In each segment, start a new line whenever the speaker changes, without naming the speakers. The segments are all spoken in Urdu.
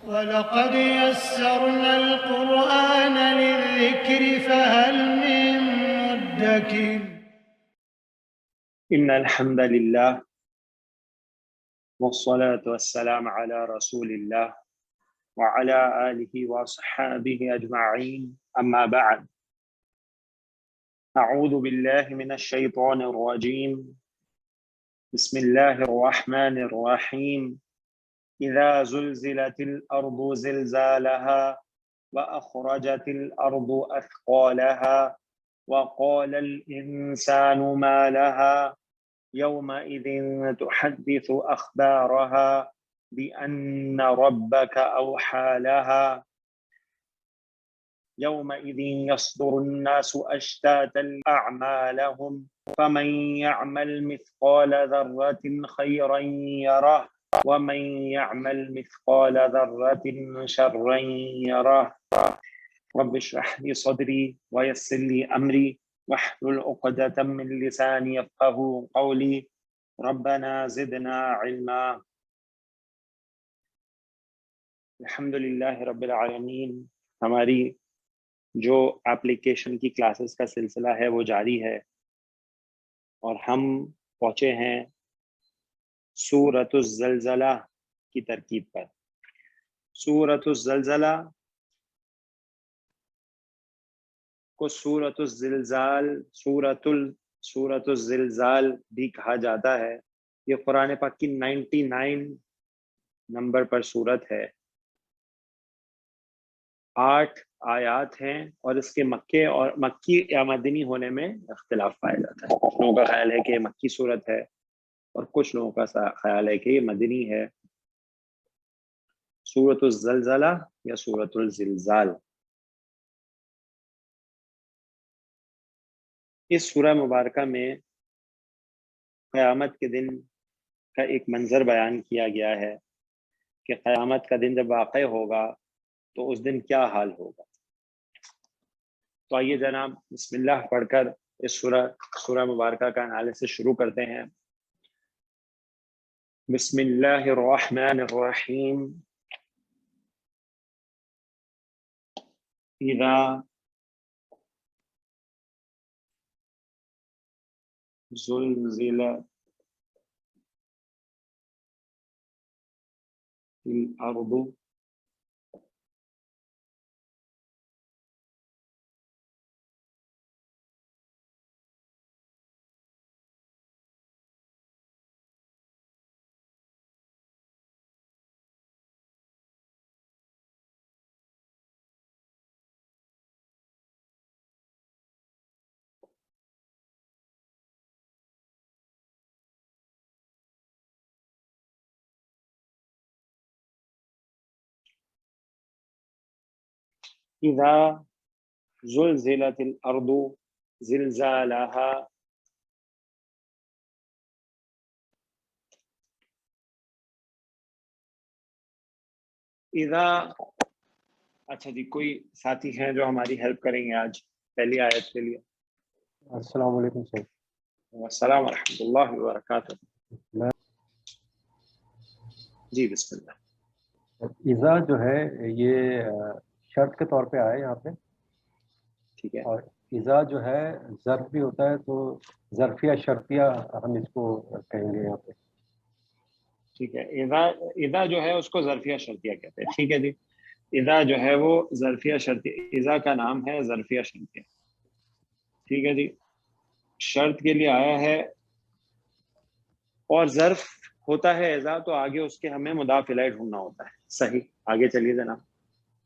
وَلَقَدْ يَسَّرْنَا الْقُرْآنَ لِلذِّكْرِ فَهَلْ مِن مُّدَّكِرٍ
إن الحمد لله والصلاة والسلام على رسول الله وعلى آله وصحبه أجمعين أما بعد أعوذ بالله من الشيطان الرجيم بسم الله الرحمن الرحيم إذا زلزلت الأرض زلزالها وأخرجت الأرض أثقالها وقال الإنسان ما لها يومئذ تحدث أخبارها بأن ربك أوحى لها يومئذ يصدر الناس أشتاتا أعمالهم فمن يعمل مثقال ذرة خيرا يره ومن يعمل مثقال ذرة شرا يره رب اشرح لي صدري ويسر لي أمري واحلل عقدة من لساني يفقهوا قولي ربنا زدنا علما الحمدللہ رب العالمین. ہماری جو اپلیکیشن کی کلاسز کا سلسلہ ہے وہ جاری ہے اور ہم پہنچے ہیں سورۃ الزلزلہ کی ترکیب پر. سورۃ الزلزلہ کو سورۃ الزلزال بھی کہا جاتا ہے. یہ قرآن پاک کی 99 نمبر پر سورت ہے. 8 آیات ہیں اور اس کے مکی یا مدنی ہونے میں اختلاف پایا جاتا ہے. کچھ لوگوں کا خیال ہے کہ یہ مکی سورت ہے اور کچھ لوگوں کا خیال ہے کہ یہ مدنی ہے. سورۃ الزلزلہ یا سورۃ الزلزال. اس سورہ مبارکہ میں قیامت کے دن کا ایک منظر بیان کیا گیا ہے کہ قیامت کا دن جب واقع ہوگا تو اس دن کیا حال ہوگا. تو آئیے جناب بسم اللہ پڑھ کر اس سورہ مبارکہ کا انالیسس شروع کرتے ہیں. بسم اللہ الرحمن الرحیم. اذا زلزلت الارض اذا زلزلت الارض زلزالها. اذا اچھا جی، کوئی ساتھی ہیں جو ہماری ہیلپ کریں گے آج پہلی آیت کے لیے؟
السلام علیکم سر.
السلام ورحمۃ اللہ وبرکاتہ. جی بسم اللہ.
اذا جو ہے یہ شرط کے طور پہ آئے یہاں پہ.
ٹھیک ہے.
اور اذا جو ہے ظرف بھی ہوتا ہے تو ظرفیہ شرطیہ ہم اس کو کہیں گے یہاں پہ.
ٹھیک ہے. اذا جو ہے اس کو ظرفیہ شرطیہ کہتے ہیں. ٹھیک ہے جی. اذا جو ہے وہ ظرفیہ شرطیہ، اذا کا نام ہے ظرفیہ شرطیہ. ٹھیک ہے جی. شرط کے لیے آیا ہے اور ظرف ہوتا ہے اذا، تو آگے اس کے ہمیں مضاف الیہ ڈھونڈنا ہوتا ہے. صحیح. آگے چلیے جناب.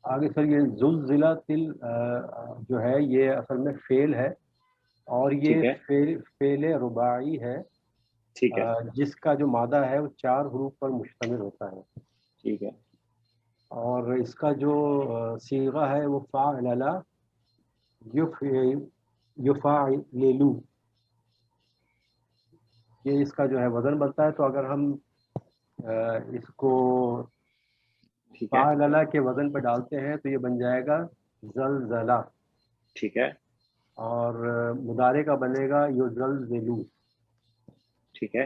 آگے سر یہ زلزلہ تل جو ہے یہ اصل میں فعل ہے اور
ٹھیک
یہ
ہے.
فعل رباعی ہے
ٹھیک ہے.
جس کا جو مادہ ہے وہ 4 حروف پر مشتمل ہوتا ہے.
ٹھیک ہے.
اور اس کا جو صیغہ ہے وہ فاعل یفاعلو، یہ اس کا جو ہے وزن بنتا ہے. تو اگر ہم اس کو
ٹھیک ہے.
فاعل کے وزن پہ ڈالتے ہیں تو یہ بن جائے گا زلزلہ.
ٹھیک ہے.
اور مضارع کا بنے گا یزلزلو.
ٹھیک ہے.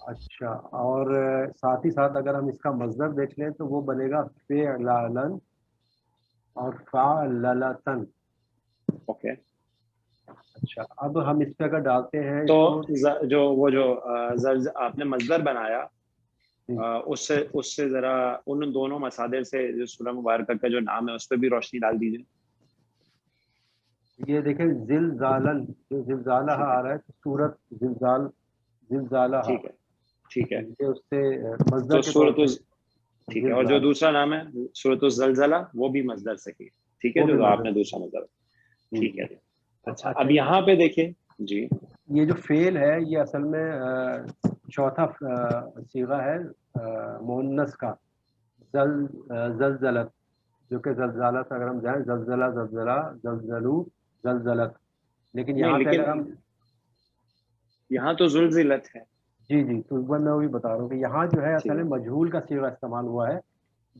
اچھا، اور ساتھ ہی ساتھ اگر ہم اس کا مصدر دیکھ لیں تو وہ بنے گا فعلن اور فعللتن.
اوکے.
اچھا، اب ہم اس پہ اگر ڈالتے ہیں
تو
اس کو،
جو وہ جو آپ نے مصدر بنایا اس سے ذرا ان دونوں مصادر سے جو سورہ مبارکہ کا جو نام ہے اس پہ بھی روشنی ڈال دیجیے.
یہ دیکھیں زلزالن، جو زلزالہ
ٹھیک ہے
آ رہا ہے سورت زلزال، زلزالہ،
ٹھیک ہے ٹھیک ہے.
یہ اس سے
تو
مصدر کے طور
سورۃ
پہ
ٹھیک ہے. اور جو
زلزال،
دوسرا نام ہے سورۃ الزلزلہ وہ بھی مصدر سے ہی ہے. ٹھیک ہے
وہ بھی
جو آپ
مصدر.
نے دوسرا مصدر.
جی
ٹھیک
جی.
ہے جی. اچھا
اچھا،
اب یہاں پہ دیکھیں جی.
یہ جو فعل ہے یہ اصل میں چوتھا صیغہ ہے مؤنث کا، زلزلت، جو کہ زلزلہ سے اگر ہم جائیں زلزلہ، زلزلہ، زلزلو، زلزلت، لیکن
نہیں
یہاں پہ
لیکن
اگر ہم،
یہاں تو زلزلت ہے.
جی جی، تو میں وہی بتا رہا ہوں کہ یہاں جو ہے
ٹھیک
اصل میں
ہے
مجہول کا صیغہ استعمال ہوا ہے،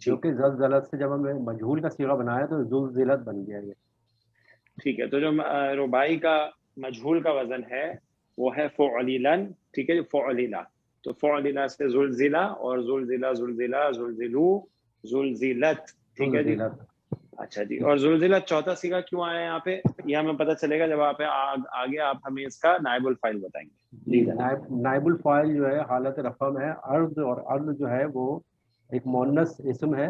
جو
ٹھیک
کہ زلزلت سے جب ہم نے مجہول کا صیغہ بنایا تو زلزلت بن گیا یہ.
ٹھیک ہے. تو جو رباعی کا مجہول کا وزن ہے وہ ہے فعلیلن. ٹھیک ہے جو فعلیلا، تو فعلیلا سے زلزلہ اور زلزلہ، زلزلہ، زلزلو، زلزلت. ٹھیک ہے جی.
زلزلت.
اچھا جی. اور زلزلت چوتھا صیغہ کیوں آیا ہے یہاں پہ یہ ہمیں پتہ چلے گا جب آپ آگے آپ ہمیں اس کا نائب الفاعل بتائیں گے.
جی،
جی جناب.
نائب الفاعل جو ہے حالت رفع میں ہے ارض، اور ارض جو ہے وہ ایک مؤنث اسم ہے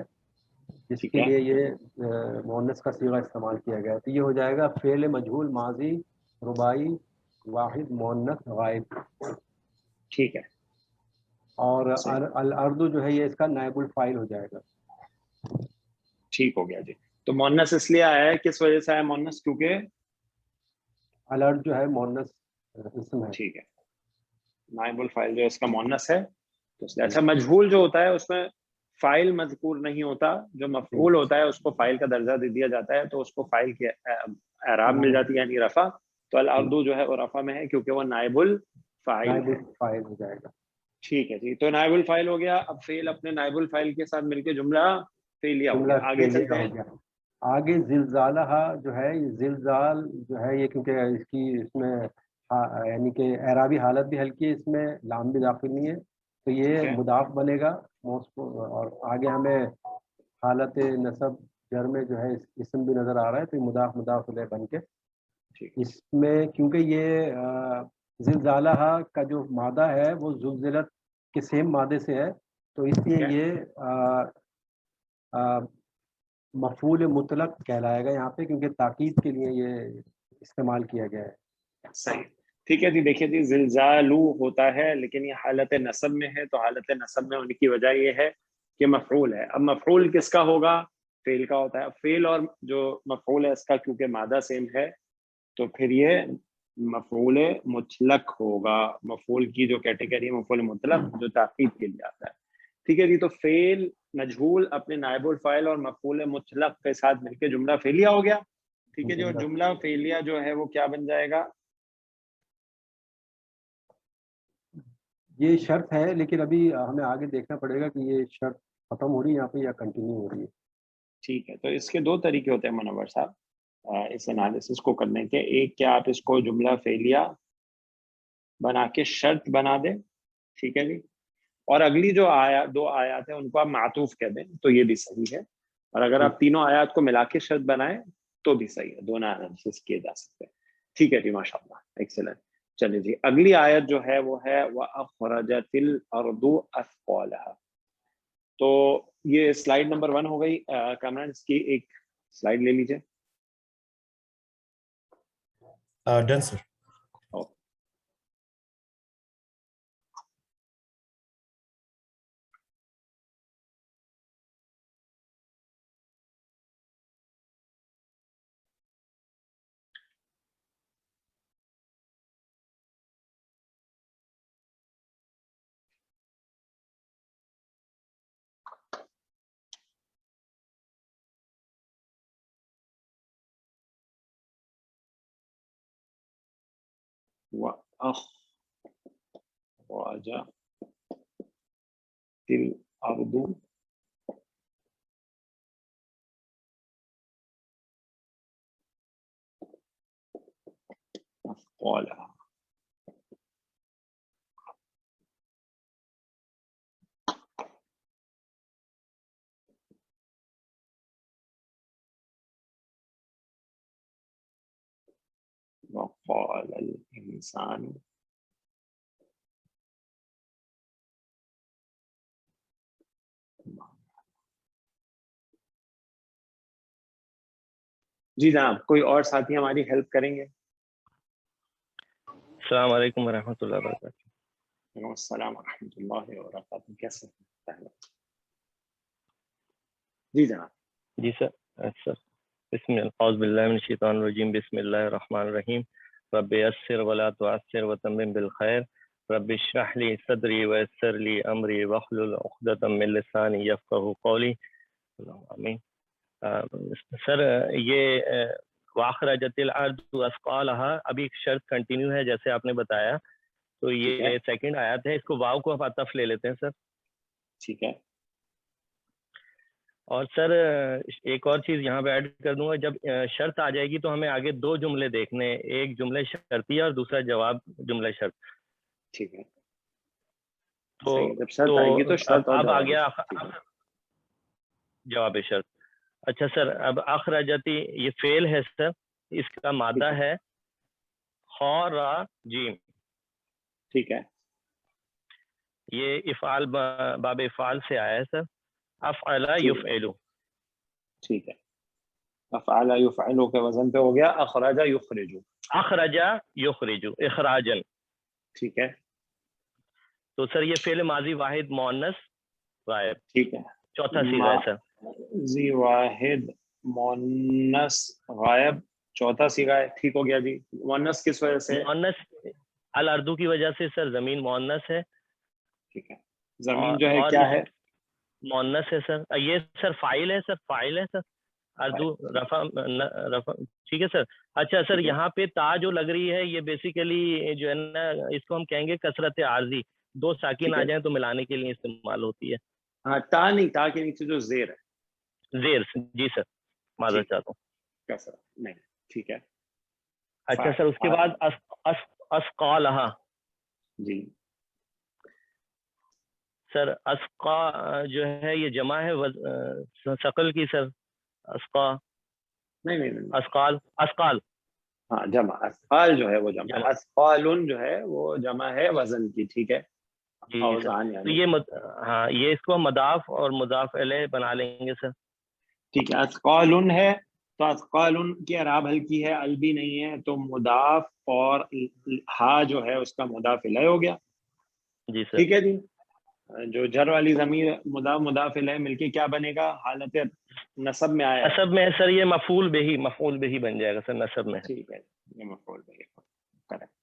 جس
ٹھیک
کے
ہے
لیے یہ مؤنث کا صیغہ استعمال کیا گیا ہے. تو یہ ہو جائے گا فعل مجہول ماضی رباعی واحد مؤنث غائب.
ٹھیک ہے
اور
صحیح.
الارض جو ہے یہ اس کا نائب الفاعل ہو جائے گا.
ٹھیک ہو گیا جی. تو مؤنث اس لیے آیا ہے کس وجہ سے آیا مؤنث کیونکہ
الارض جو ہے مؤنث اسم ہے.
ٹھیک ہے نائب الفاعل جو اس کا مؤنث ہے تو اس لیے.
جی
اچھا مجہول جو ہوتا ہے اس میں فاعل مذکور نہیں ہوتا، جو
جی.
مفعول ہوتا ہے اس کو فاعل کا درجہ دے دیا جاتا ہے تو اس کو فاعل کی اعراب مل جاتی ہے یعنی رفع. تو
جی،
الارض جو ہے وہ رفع میں ہے کیونکہ وہ نائب الفاعل
نائب
ہے.
الفاعل ہو جائے گا.
ٹھیک ہے جی. تو نائب الفاعل ہو گیا. اب فعل اپنے نائب الفاعل کے ساتھ مل کے جملہ فعلیہ ہو
جملہ
گیا. آگے
فعلیہ
چلتے
کا
ہیں.
ہو گیا. آگے زلزالہ جو ہے، یہ زلزال جو ہے یہ کیونکہ اس کی اس میں یعنی کہ اعرابی حالت بھی ہلکی ہے، اس میں لام بھی داخل نہیں ہے، تو
ٹھیک
یہ
ہے
مضاف بنے گا. اور آگے ہمیں حالت نصب جر میں جو ہے اسم بھی نظر آ رہا ہے، تو یہ مضاف الیہ بن کے
ٹھیک
اس میں، کیونکہ یہ زلزالہ کا جو مادہ ہے وہ زلزلت کے سیم مادے سے ہے، تو اس لیے
ٹھیک ہے
یہ مفعول مطلق کہلائے گا یہاں پہ، کیونکہ تاکید کے لیے یہ استعمال کیا گیا ہے.
صحیح. ٹھیک ہے جی. دیکھیے جی زلزالو ہوتا ہے لیکن یہ حالت نصب میں ہے، تو حالت نصب میں ہونے کی وجہ یہ ہے کہ مفعول ہے. اب مفعول کس کا ہوگا؟ فعل کا ہوتا ہے. اب فعل اور جو مفعول ہے اس کا کیونکہ مادہ سیم ہے تو پھر یہ مفعول مطلق ہوگا. مفعول کی جو کیٹیگری ہے مفعول مطلق جو تاکید کے لیے آتا ہے. ٹھیک ہے جی. تو فعل مجہول اپنے نائب الفاعل اور مفعول مطلق کے ساتھ مل کے جملہ فعلیہ ہو گیا. ٹھیک ہے جی. اور جملہ فعلیہ جو ہے وہ کیا بن جائے گا؟
یہ شرط ہے، لیکن ابھی ہمیں آگے دیکھنا پڑے گا کہ یہ شرط ختم ہو رہی ہے یہاں پہ یا کنٹینیو ہو رہی ہے.
ٹھیک ہے. تو اس کے دو طریقے ہوتے ہیں منور صاحب اس انالیسس کو کرنے کے. ایک کہ آپ اس کو جملہ فعلیہ بنا کے شرط بنا دیں. ٹھیک ہے جی. اور اگلی جو دو آیات ہیں ان کو آپ معطوف کہہ دیں تو یہ بھی صحیح ہے. اور اگر آپ تینوں آیات کو ملا کے شرط بنائیں تو بھی صحیح ہے. دونوں انالیسس کیے جا سکتے ہیں. ٹھیک ہے جی. ماشاء اللہ ایکسلنٹ. چلے جی اگلی آیت جو ہے وہ ہے وَأَخْرَجَتِ الْأَرْضُ أَثْقَالَهَا. تو یہ سلائیڈ نمبر 1 ہو گئی. کامران اس کی ایک سلائیڈ لے لیجیے.
ڈن سر.
وَأَخْرَجَتِ الْأَرْضُ أثْقَالَهَا. وقال الانسان جی جناب کوئی اور ساتھی ہماری ہیلپ کریں گے؟
السلام علیکم ورحمۃ اللہ وبرکاتہ.
وعلیکم السلام ورحمۃ اللہ وبرکاتہ. کیسے ہیں؟ جی جناب.
جی سر. بسم اللہ اعوذ باللہ من الشیطان الرجیم. بسم اللہ الرحمن الرحیم. رب یسر ولا تعسر وتمم بالخیر. رب اشرح لی صدری ویسر لی امری واحلل عقدۃ من لسانی یفقہوا قولی. آمین. سر یہ واخرجت الارض اثقالها ابھی شرط کنٹینیو ہے جیسے آپ نے بتایا, تو یہ سیکنڈ آیت ہے, اس کو واو کو عطف لے لیتے ہیں سر.
ٹھیک ہے.
اور سر ایک اور چیز یہاں پہ ایڈ کر دوں گا, جب شرط آ جائے گی تو ہمیں آگے دو جملے دیکھنے, ایک جملے شرطیہ اور دوسرا جواب جملہ شرط.
ٹھیک ہے.
تو
جب شرط آئے گی تو شرط اور
اب آ گیا جواب شرط. اچھا سر, اب اخرجتی یہ فعل ہے سر, اس کا مادہ ہے خراجیم.
ٹھیک ہے.
یہ افعال باب افعال سے آیا ہے سر. افعل یفعل.
ٹھیک ہے. افعل یفعل کے وزن پہ ہو گیا اخرج یخرج.
اخرج یخرج اخراجن.
ٹھیک ہے.
تو سر یہ فعل ماضی واحد مؤنث غائب.
ٹھیک ہے.
چوتھا صیغہ ہے سر.
ماضی واحد مؤنث غائب چوتھا صیغہ ہے. ٹھیک ہو گیا جی. مؤنث کس وجہ سے؟
مؤنث الاردو کی وجہ سے سر. زمین مؤنث ہے.
ٹھیک ہے. زمین جو ہے کیا ہے؟
مؤنث ہے سر. یہ سر فاعل ہے سر. فاعل ہے سر. اردو رفع. ٹھیک ہے سر. اچھا سر, یہاں پہ تا جو لگ رہی ہے یہ بیسیکلی جو ہے نا اس کو ہم کہیں گے کثرت عارضی. دو ساکن آ جائیں تو ملانے کے لیے استعمال ہوتی ہے.
ہاں تا نہیں, تا کے نیچے جو زیر ہے.
زیر. جی سر معذرت چاہتا ہوں.
کثرت نہیں. ٹھیک ہے.
اچھا سر, اس کے بعد اسقالہا.
جی
سر اسقا جو ہے یہ جمع ہے ثقل کی سر. اسقا
نہیں.
اسقال. اسقال
ہاں جمع. اسقال جو ہے وہ جمع. اسقالن جو ہے وہ جمع ہے وزن کی. ٹھیک ہے.
جی
اوزان
تو
یعنی.
یہ ہاں یہ اس کو مضاف اور مضاف الیہ بنا لیں گے سر.
ٹھیک ہے. اسقالن ہے تو اسقالن کی اعراب ہلکی ہے, ال بھی نہیں ہے, تو مضاف اور ہا جو ہے اس کا مضاف الیہ ہو گیا.
جی سر.
ٹھیک ہے جی. جو جر والی ضمیر مضاف الیہ مل کے کیا بنے گا؟ حالت نصب میں آیا ہے.
نصب میں سر یہ مفعول بہ بن جائے گا سر. نصب میں.
ٹھیک ہے. یہ مفعول بہ کریکٹ.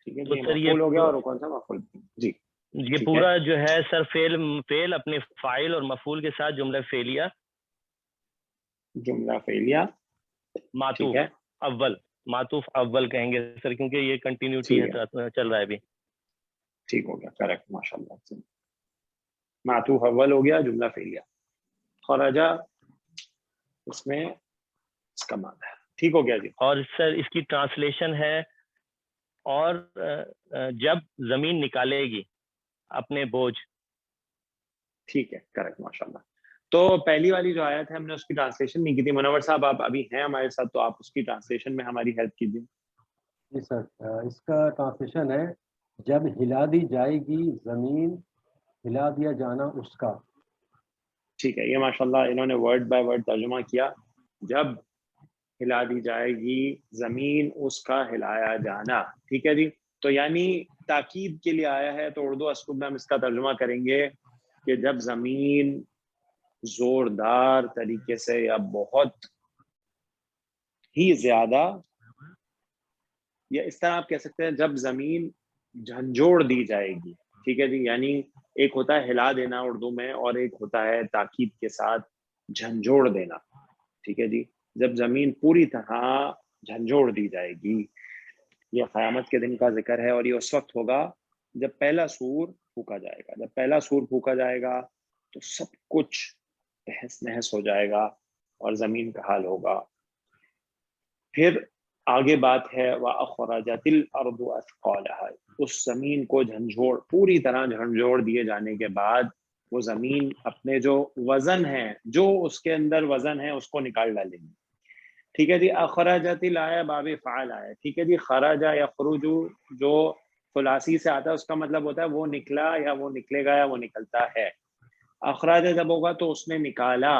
ٹھیک ہے
تو
جی.
سر
مفعول ہو گیا. اور کون سا مفعول؟ جی
یہ پورا جو ہے سر فعل اپنے فاعل اور مفعول کے ساتھ جملہ فعلیہ.
جملہ فعلیہ
معطوف اول. معطوف اول کہیں گے سر کیونکہ یہ کنٹینیوٹی ہے چل رہا ہے ابھی.
ٹھیک ہو گیا. کریکٹ. ماشاء اللہ. معطوف اول ہو گیا جملہ فعلیہ. خرجہ اس میں اس کا معنی ہے. ٹھیک ہو گیا جی.
اور سر اس کی ٹرانسلیشن ہے اور جب زمین نکالے گی اپنے بوجھ.
ٹھیک ہے. کریکٹ. ماشاء اللہ. تو پہلی والی جو آیت ہے ہم نے اس کی ٹرانسلیشن نہیں کی تھی. منور صاحب آپ ابھی ہیں ہمارے ساتھ تو آپ اس کی ٹرانسلیشن میں ہماری ہیلپ کیجیے.
جی سر, اس کا ٹرانسلیشن ہے جب ہلا دی جائے گی زمین, ہلا دیا جانا اس کا.
ٹھیک ہے. یہ ماشاءاللہ انہوں نے ورڈ بائی ورڈ ترجمہ کیا. جب ہلا دی جائے گی زمین اس کا ہلایا جانا. ٹھیک ہے جی. تو یعنی تاکید کے لیے آیا ہے. تو اردو اسلوب میں ہم اس کا ترجمہ کریں گے کہ جب زمین زوردار طریقے سے یا بہت ہی زیادہ, یا اس طرح آپ کہہ سکتے ہیں جب زمین جھنجھوڑ دی جائے گی. ٹھیک ہے جی. یعنی ایک ہوتا ہے ہلا دینا اردو میں, اور ایک ہوتا ہے تاکید کے ساتھ جھنجھوڑ دینا. ٹھیک ہے جی. جب زمین پوری طرح جھنجھوڑ دی جائے گی, یہ قیامت کے دن کا ذکر ہے, اور یہ اس وقت ہوگا جب پہلا سور پھونکا جائے گا. جب پہلا سور پھونکا جائے گا تو سب کچھ تہس نہس ہو جائے گا اور زمین کا حال ہوگا. پھر آگے بات ہے وَأَخْرَجَتِ الْأَرْضُ أَثْقَالَهَا. اس زمین کو پوری طرح جھنجھوڑ دیے جانے کے بعد وہ زمین اپنے جو وزن ہے, جو اس کے اندر وزن ہے, اس کو نکال ڈالیں گی. ٹھیک ہے جی. اخرجت آیا باب فعل آیا. ٹھیک ہے جی. خرجا یخرج جو ثلاثی سے آتا ہے اس کا مطلب ہوتا ہے وہ نکلا یا وہ نکلے گا یا وہ نکلتا ہے. اخراج جب ہوگا تو اس نے نکالا.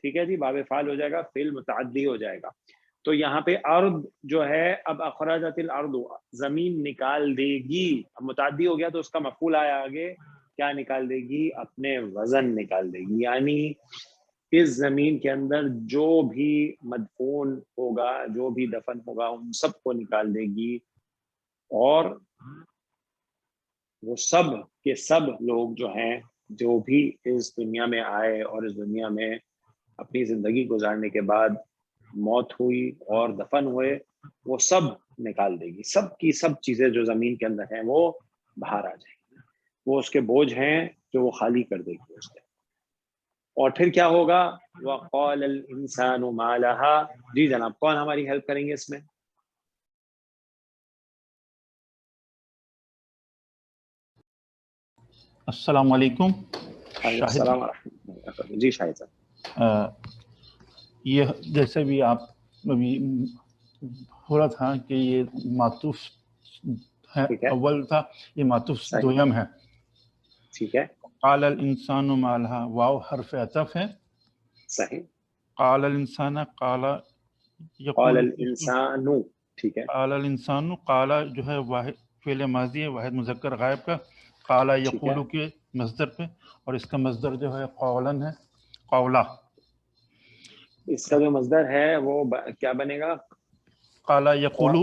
ٹھیک ہے جی. باب فعل ہو جائے گا, فعل متعدی ہو جائے گا. تو یہاں پہ ارض جو ہے, اب اخرجت الارض زمین نکال دے گی. اب متعدی ہو گیا تو اس کا مفعول آیا آگے, کیا نکال دے گی؟ اپنے وزن نکال دے گی. یعنی اس زمین کے اندر جو بھی مدفون ہوگا, جو بھی دفن ہوگا, ان سب کو نکال دے گی. اور وہ سب کے سب لوگ جو ہیں, جو بھی اس دنیا میں آئے اور اس دنیا میں اپنی زندگی گزارنے کے بعد موت ہوئی اور دفن ہوئے, وہ سب نکال دے گی. سب کی سب چیزیں جو زمین کے اندر ہیں وہ باہر آ جائیں گی. وہ اس کے بوجھ ہیں جو وہ خالی کر دے گی اس کے. اور پھر کیا ہوگا؟ وَقَالَ الْإِنسَانُ مَا لَهَا. جی جناب, کون ہماری ہیلپ کریں گے اس میں؟
السلام علیکم.
السلام ورحمۃ اللہ وبرکاتہ. جی شاہد صاحب,
یہ جیسے بھی آپ ابھی ہو رہا تھا کہ یہ معطوف ہے,
ٹھیک ہے,
اول تھا, یہ معطوف
صحیح,
دویم ہے.
ٹھیک ہے,
قال الانسان ما لها, واو حرف عطف ہے.
صحیح.
قال الانسان, قال
قال
یقول,
الانسان, ٹھیک ہے,
قال الانسان, قال جو ہے واحد فعل ماضی ہے, واحد مذکر غائب کا. قال
ٹھیک ہے.
یقول کے مصدر پہ, اور اس کا مصدر جو ہے قولن ہے, قولا.
اس کا جو مصدر ہے وہ کیا بنے گا؟
قال یقول,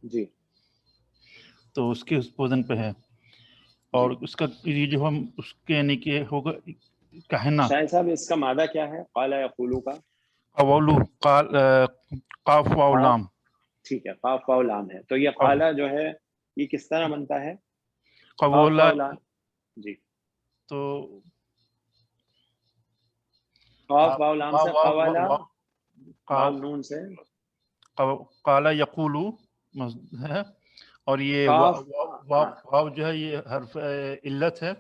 جی,
تو اس کے وزن پہ ہے. اور
جی.
اس کا یہ جو ہم اس کے یعنی کہ ہوگا کہنا.
شاہد صاحب اس کا مادہ کیا ہے؟ قال یقولو کا
قولو, قاف واو
قاف,
لام.
ٹھیک ہے, قاف واو لام ہے. تو یہ قالا جو ہے یہ کس طرح بنتا ہے؟ قاف
قولا,
واو لام, جی,
تو
قاف واو لام سے قوالا, بام
قاف
نون سے
قال یقولو ہے. اور یہ
قاف,
واو جو ہے یہ حرف علت ہے,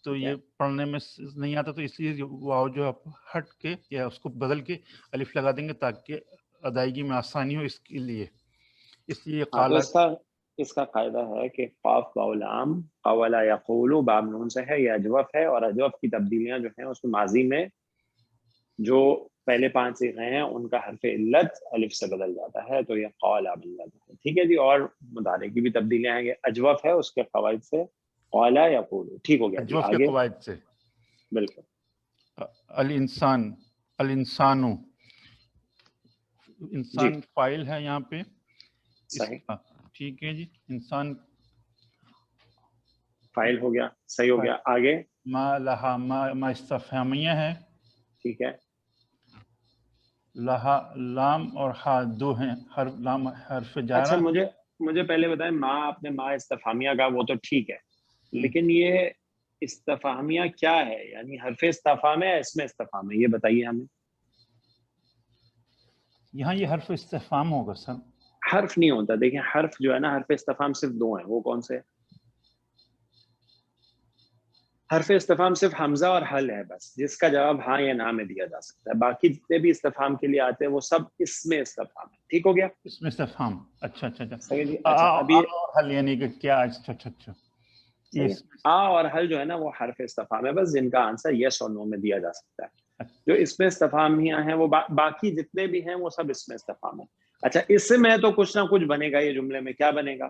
تو
ٹھیک ہے.
یہ پڑھنے میں نہیں آتا, تو اس لیے واو جو ہے ہٹ کے یا اس کو بدل کے الف لگا دیں گے تاکہ ادائیگی میں آسانی ہو اس کے لیے. اس لیے
ہاں, تو
قال
اس کا قاعدہ ہے کہ قاف واو لام قولا یقولو بام نون سے ہے, یہ اجوف ہے. اور اجوف کی تبدیلیاں جو ہیں اس میں ماضی میں جو پہلے 5 صیغے ہیں ان کا حرف علت الف سے بدل جاتا ہے, تو یہ قولا بن جاتا ہے. ٹھیک ہے جی. اور مضارع کی بھی تبدیلیاں ہیں, یہ اجوف ہے, اس کے قواعد سے قولا یقولو. ٹھیک ہو گیا جی,
اجوف کے
آگے.
قواعد سے.
بالکل.
الانسان, الانسانو, انسان
جی,
فاعل ہے یہاں پہ اس
صحیح,
کا. ٹھیک ہے جی. انسان
فائل ہو گیا, صحیح ہو گیا. آگے.
ما لہا, ما استفہامیہ ہے.
ٹھیک ہے,
لہا لام اور ہا دو ہیں, لام حرف
اچھا
جارہ.
مجھے پہلے بتائیں, ماں آپ نے ماں استفہامیہ کا, وہ تو ٹھیک ہے, لیکن یہ استفہامیہ کیا ہے؟ یعنی حرف استفہام ہے یا اسم استفہام ہے؟ یہ بتائیے ہمیں.
یہاں یہ حرف استفہام ہوگا سر.
حرف نہیں ہوتا, دیکھیں حرف جو ہے نا, حرف استفہام صرف 2 ہیں. وہ کون سے؟ حرف استفہام صرف حمزہ اور حل ہے بس, جس کا جواب ہاں یا نہ میں دیا جا سکتا ہے. باقی جتنے بھی استفہام کے لیے آتے ہیں وہ سب اسم استفہام ہے. ٹھیک ہو گیا,
اس میں استفہام. اچھا اچھا اچھا.
صحیح جی. اچھا, ابھی
حل یعنی کہ کیا. اچھا اچھا اچھا.
صحیح ہے. آ اور حل جو ہے نا وہ حرف استفہام ہے بس, جن کا آنسر یس اور نو میں دیا جا سکتا ہے. جو اس میں استفہامیہ ہیں وہ باقی جتنے بھی ہیں وہ سب اس میں استفہام ہے. اچھا, اس میں تو کچھ نہ کچھ بنے گا. یہ جملے میں کیا بنے گا؟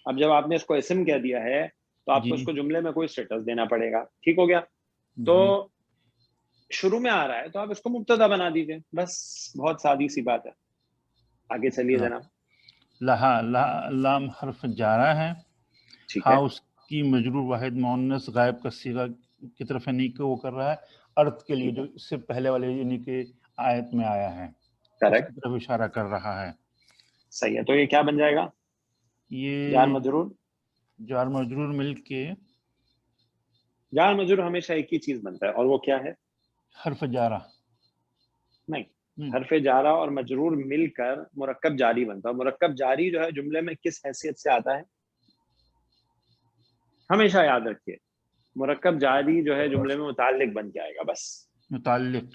اب جب آپ نے اس کو اسم کہہ دیا ہے تو آپ کو اس کو جملے میں کوئی سٹیٹس دینا پڑے گا. ٹھیک ہو گیا. تو شروع میں آ رہا ہے تو آپ اس کو مبتدا بنا دیجئے, بس بہت سادی سی بات ہے. آگے چلیے جناب.
لہا, لام حرف جارہ ہے.
ٹھیک
ہاں
ہے,
اس کی مجرور واحد مؤنث غائب کا صیغہ کی طرف یعنی کہ وہ کر رہا ہے ارتھ کے لیے,
ٹھیک ہے,
جو اس سے پہلے والے یعنی کہ آیت میں آیا ہے, اس
کریکٹ,
کی طرف اشارہ کر رہا ہے.
صحیح ہے. تو یہ کیا بن جائے گا؟ جار
یہ
مجرور.
جار مجرور مل کے
جار مجرور ہمیشہ ایک ہی چیز بنتا ہے, اور وہ کیا ہے؟
حرف جارہ.
نہیں, حرف جارہ اور مجرور مل کر مرکب جاری بنتا ہے. مرکب جاری جو ہے جملے میں کس حیثیت سے آتا ہے؟ ہمیشہ یاد رکھیے, مرکب جاری جو ہے جملے میں متعلق بن کے آئے گا بس.
متعلق.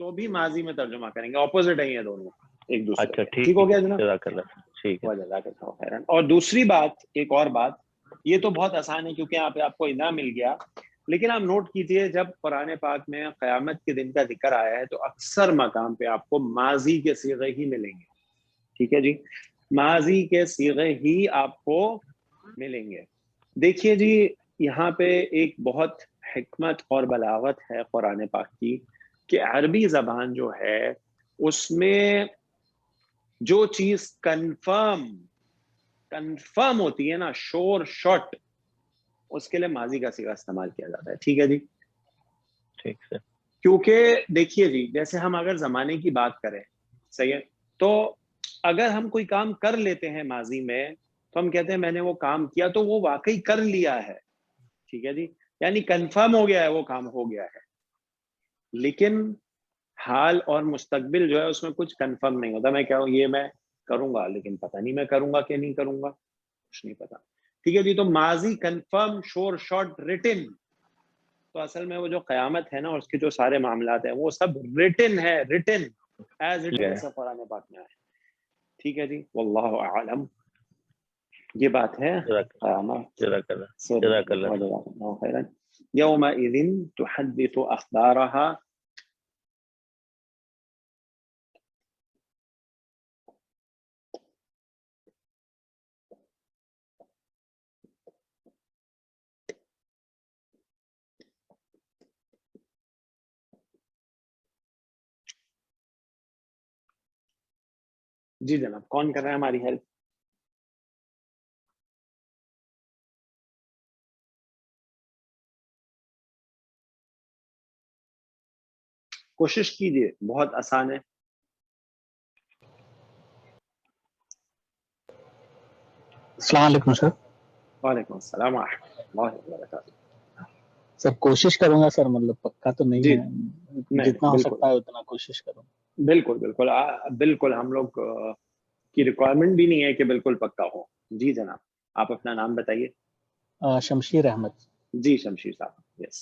تو بھی ماضی میں ترجمہ کریں گے. اپوزٹ ہے یہ دونوں ایک دوسرے
اچھا
کے. ٹھیک ہو گیا جناب؟
جزاک اللہ. ٹھیک ہے.
جزاک اللہ خیرن. اور دوسری بات، ایک اور بات، یہ تو بہت آسان ہے کیونکہ یہاں پہ آپ کو اذا مل گیا، لیکن آپ نوٹ کیجئے جب قرآن پاک میں قیامت کے دن کا ذکر آیا ہے تو اکثر مقام پہ آپ کو ماضی کے صیغے ہی ملیں گے. ٹھیک ہے جی، ماضی کے صیغے ہی آپ کو ملیں گے. دیکھیے جی، یہاں پہ ایک بہت حکمت اور بلاغت ہے قرآن پاک کی کہ عربی زبان جو ہے اس میں جو چیز کنفرم ہوتی ہے نا، شور شاٹ، اس کے لیے ماضی کا صیغہ استعمال کیا جاتا ہے. ٹھیک ہے جی،
ٹھیک ہے.
کیونکہ دیکھیے جی، جیسے ہم اگر زمانے کی بات کریں، صحیح ہے، تو اگر ہم کوئی کام کر لیتے ہیں ماضی میں تو ہم کہتے ہیں میں نے وہ کام کیا تو وہ واقعی کر لیا ہے. ٹھیک ہے جی، یعنی کنفرم ہو گیا ہے، وہ کام ہو گیا ہے. لیکن حال اور مستقبل جو ہے اس میں کچھ کنفرم نہیں ہوتا. میں کہہ رہا ہوں یہ میں کروں گا، لیکن پتہ نہیں میں کروں گا کہ نہیں کروں گا، کچھ نہیں پتا. ٹھیک ہے جی، تو ماضی کنفرم، شور شاٹ، ریٹن. تو اصل میں وہ جو قیامت ہے نا، اس کے جو سارے معاملات ہیں وہ سب ریٹن ہے، ریٹن ایز اٹ از قرآن پاک میں ہے. ٹھیک ہے جی، واللہ اعلم. یہ بات ہے قیامت.
جزاک اللہ.
خیرا. یومئذ تحدث اخبارها. جی جناب، کون کر رہا ہے ہماری ہیلپ؟ کوشش کیجیے، بہت آسان ہے.
السلام علیکم سر.
وعلیکم السلام ورحمۃ اللہ وبرکاتہ.
سر کوشش کروں گا سر، مطلب پکا تو نہیں
جی،
ہے،
نہیں،
جتنا ہو
بالکل
سکتا ہے اتنا کوشش کروں.
بالکل بالکل بالکل ہم لوگ کی ریکوائرمنٹ بھی نہیں ہے کہ بالکل پکا ہو. جی جناب، آپ اپنا نام بتائیے.
شمشیر احمد.
جی شمشیر صاحب، یس.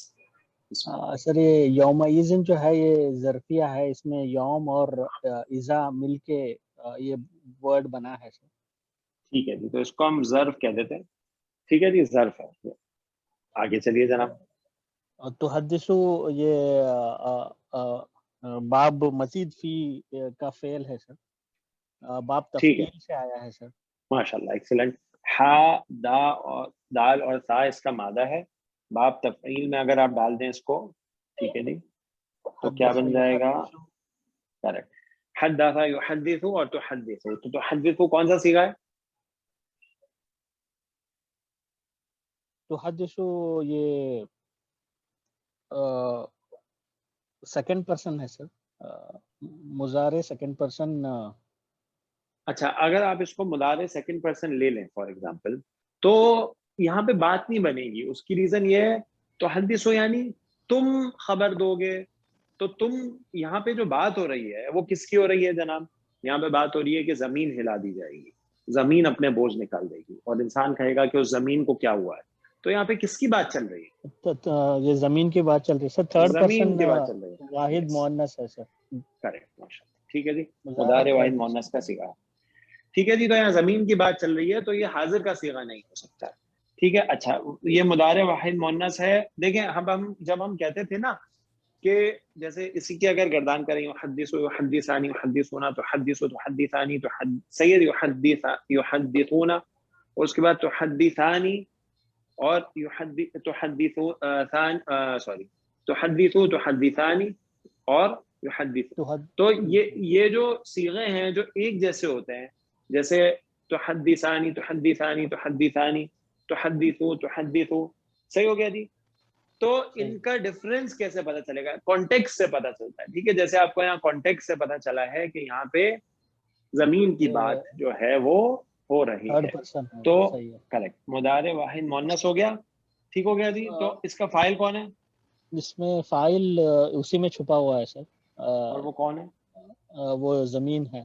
سر یہ یوم ایزن جو ہے یہ ظرفیہ ہے، اس میں یوم اور ایزا مل کے یہ ورڈ بنا ہے سر.
ٹھیک ہے جی، تو اس کو ہم ظرف کہہ دیتے ہیں. ٹھیک ہے جی، ظرف ہے. آگے چلیے جناب.
تو حدثو یہ باب مزید فی کا فعل ہے سر، باب
ٹھیک ہے،
تفعیل سے آیا ہے سر.
ماشاءاللہ، ایکسلنٹ. ہا، دا اور دال اور تا اس کا مادہ ہے. باب تفعیل میں اگر آپ ڈال دیں اس کو، ٹھیک ہے جی، تو کیا بن جائے گا؟ کریکٹ. حدث یحدث اور تحدث. تو تحدث کون سا صیغہ ہے؟
تحدثو یہ سیکنڈ پرسن ہے سر، مضارع سیکنڈ پرسن.
اچھا، اگر آپ اس کو مضارع سیکنڈ پرسن لے لیں فار ایگزامپل، تو یہاں پہ بات نہیں بنے گی. اس کی ریزن یہ ہے تحدثو یعنی تم خبر دو گے. تو تم، یہاں پہ جو بات ہو رہی ہے وہ کس کی ہو رہی ہے جناب؟ یہاں پہ بات ہو رہی ہے کہ زمین ہلا دی جائے گی، زمین اپنے بوجھ نکال دے گی اور انسان کہے گا کہ اس زمین کو کیا ہوا ہے. تو یہاں پہ کس کی بات چل رہی ہے؟
یہ زمین کی بات چل رہی ہے سر. تھرڈ
زمین
پرسن
کی بات چل رہی ہے.
واحد مؤنث ہے سر.
کریکٹ، ماشاءاللہ. ٹھیک ہے جی، مضارع واحد مؤنث کا صیغہ. ٹھیک ہے جی، تو یہاں زمین کی بات چل رہی ہے تو یہ حاضر کا صیغہ نہیں ہو سکتا. ٹھیک ہے. اچھا، یہ مضارع واحد مؤنث ہے. دیکھیں جب ہم کہتے تھے نا کہ جیسے اسی کی اگر گردان کریں، یحدث یحدثانی یحدثونا، تحدث تحدثانی، سید یحدثون، اور اس کے بعد تحدثانی اور تحدثو تحدثانی اور یحدث. تو یہ جو صیغے ہیں جو ایک جیسے ہوتے ہیں، جیسے تحدثانی تحدثانی تحدثانی، تحدثو تحدثو، صحیح ہو گیا جی. تو ان کا ڈفرنس کیسے پتہ چلے گا؟ کانٹیکس سے پتہ چلتا ہے. ٹھیک ہے، جیسے آپ کو یہاں کانٹیکس سے پتہ چلا ہے کہ یہاں پہ زمین کی بات جو ہے وہ ہو رہی ہے. تو کریکٹ، مضارع واحد مؤنث ہو گیا. ٹھیک ہو گیا جی. تو اس کا فاعل کون ہے؟
اس میں فاعل اسی میں چھپا ہوا ہے سر.
اور وہ کون ہے؟
وہ زمین ہے،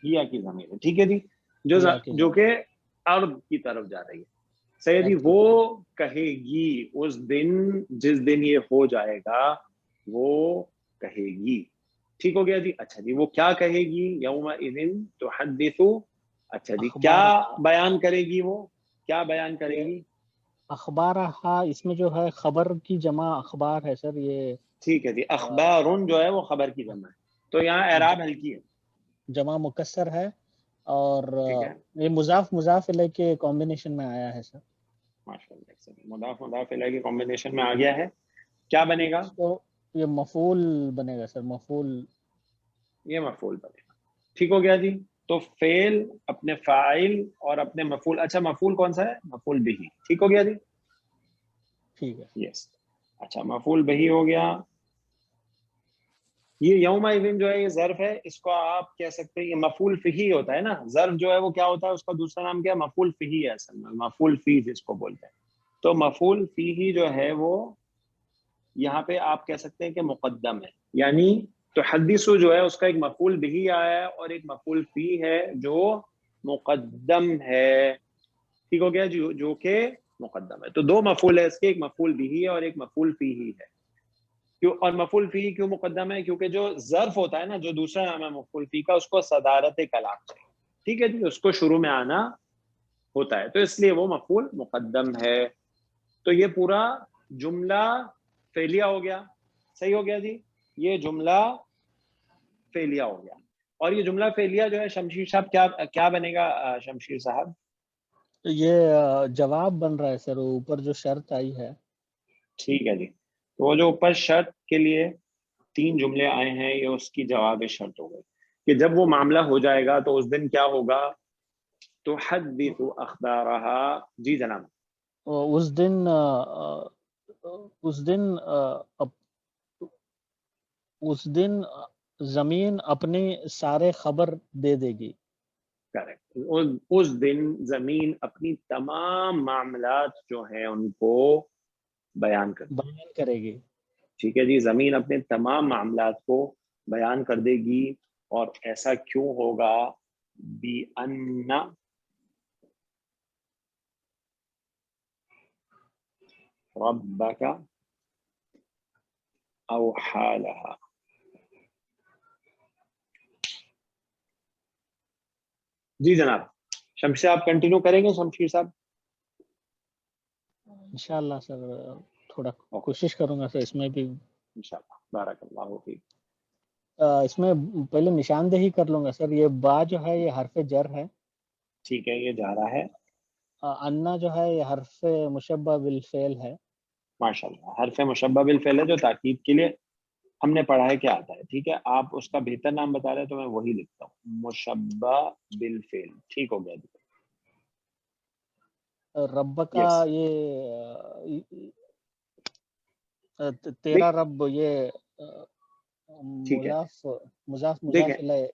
ہیا کی زمین ہے. ٹھیک ہے جی، جو کہ ارض کی طرف جا رہی ہے. صحیح جی. وہ کہے گی اس دن، جس دن یہ ہو جائے گا، وہ کہے گی. ٹھیک ہو گیا جی. اچھا جی وہ کیا کہے گی؟ یومئذ تحدث. اچھا جی کیا بیان کرے گی؟ وہ کیا بیان کرے گی؟
اخبارہا، اس میں جو ہے خبر کی جمع اخبار ہے سر. یہ
ٹھیک ہے جی. اخبارن جو ہے وہ خبر کی جمع ہے، تو یہاں اعراب ہلکی ہے،
جمع مکسر ہے، اور
ٹھیک ہے.
یہ مضاف الیہ کے کمبینیشن میں آیا ہے سر.
ماشاء اللہ. مضاف الیہ کے کمبینیشن میں آ گیا ہے. کیا بنے گا؟
تو یہ مفعول بنے گا سر، مفعول.
یہ مفعول بنے گا. ٹھیک ہو گیا جی. تو فعل اپنے فاعل اور اپنے مفعول. اچھا مفعول کون سا ہے؟ مفعول بہ. ٹھیک ہو گیا جی.
ٹھیک ہے.
یس. اچھا مفعول بہ ہو گیا. یہ یومئذ جو ہے یہ ظرف ہے، اس کو آپ کہہ سکتے ہیں یہ مفعول فیہ ہوتا ہے نا. ظرف جو ہے وہ کیا ہوتا ہے؟ اس کا دوسرا نام کیا ہے؟ مفعول فیہ ہے اصل میں. مفعول فیہ جس کو بولتے ہیں. تو مفعول فیہ جو ہے وہ یہاں پہ آپ کہہ سکتے ہیں کہ مقدم ہے. یعنی تحدث جو ہے اس کا ایک مفعول بہ آیا ہے اور ایک مفعول فیہ ہے جو مقدم ہے. ٹھیک ہو گیا جو کہ مقدم ہے. تو دو مفعول ہے اس کے، ایک مفعول بہ ہے اور ایک مفعول فیہ ہے. کیوں؟ اور مفعول فیہ کیوں مقدم ہے؟ کیونکہ جو ظرف ہوتا ہے نا، جو دوسرا نام ہے مفعول فیہ کا، اس کو صدارت کلام چاہیے. ٹھیک ہے جی، اس کو شروع میں آنا ہوتا ہے، تو اس لیے وہ مفعول مقدم ہے. تو یہ پورا جملہ فعلیہ ہو گیا. صحیح ہو گیا جی. یہ جملہ فعلیہ ہو گیا. اور یہ جملہ فعلیہ جو ہے شمشیر صاحب کیا بنے گا؟ شمشیر صاحب
یہ جواب بن رہا ہے سر، اوپر جو شرط آئی ہے.
ٹھیک ہے جی. تو وہ جو اوپر شرط کے لیے 3 جملے آئے ہیں، یہ اس کی جواب شرط ہو گئی کہ جب وہ معاملہ ہو جائے گا تو اس دن کیا ہوگا؟ تحدث اخبارہا. جی جناب.
اس دن زمین اپنی سارے خبر دے دے گی.
کریکٹ. اس دن زمین اپنی تمام معاملات جو ہیں ان کو بیان
کرے گی.
ٹھیک ہے جی. زمین اپنے تمام معاملات کو بیان کر دے گی. اور ایسا کیوں ہوگا؟ بِأَنَّ رَبَّكَ أَوْحَى لَهَا. جی جناب. شمشیر آپ کنٹینیو کریں گے؟ شمشیر صاحب
انشاءاللہ سر تھوڑا کوشش کروں گا سر. اس میں بھی
انشاءاللہ. بارک اللہ فیک.
اس میں پہلے نشاندہی کر لوں گا سر. یہ با جو ہے یہ حرف جر ہے.
ٹھیک ہے، یہ جا رہا ہے.
انا جو ہے یہ حرف مشبہ بالفعل ہے.
ماشاءاللہ. حرف مشبہ بالفعل ہے جو تاکید کے لیے ہم نے پڑھا ہے کیا آتا ہے. ٹھیک ہے، آپ اس کا بہتر نام بتا رہے ہیں تو میں وہی لکھتا ہوں، مشبہ بالفعل. ٹھیک ہو گیا.
رب کا یہ تیرا رب یہ مضاف الیہ.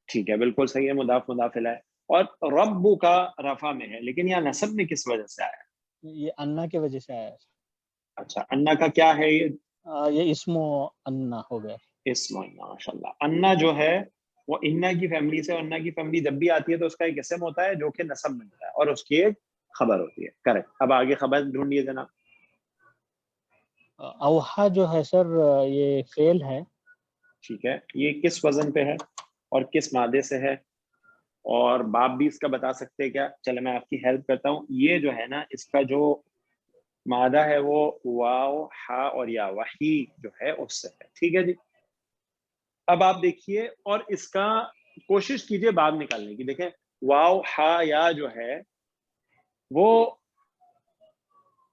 ٹھیک ہے، بالکل صحیح ہے. مضاف الیہ. اور رب کا رفع میں ہے، لیکن یہاں نصب میں کس وجہ سے آیا؟
یہ انا کی وجہ سے آیا.
اچھا انا کا کیا ہے؟
یہ اسم انا ہو گیا.
اسم انا. ماشاءاللہ. انا جو ہے وہ انا کی فیملی سے، انا کی فیملی جب بھی آتی ہے تو اس کا ایک اسم ہوتا ہے جو کہ نصب میں ہوتا ہے اور اس کی ایک خبر ہوتی ہے. کریکٹ. اب آگے خبر ڈھونڈیے جناب.
اوحا جو ہے سر یہ فعل ہے.
ٹھیک ہے، یہ کس وزن پہ ہے اور کس مادے سے ہے؟ اور باب بھی اس کا بتا سکتے ہیں کیا؟ چلے میں آپ کی ہیلپ کرتا ہوں. یہ جو ہے نا اس کا جو مادہ ہے وہ واو ہا اور یا، وحی جو ہے اس سے ہے. ٹھیک ہے جی. اب آپ دیکھیے اور اس کا کوشش کیجئے باب نکالنے کی. دیکھیں واو ہا یا جو ہے وہ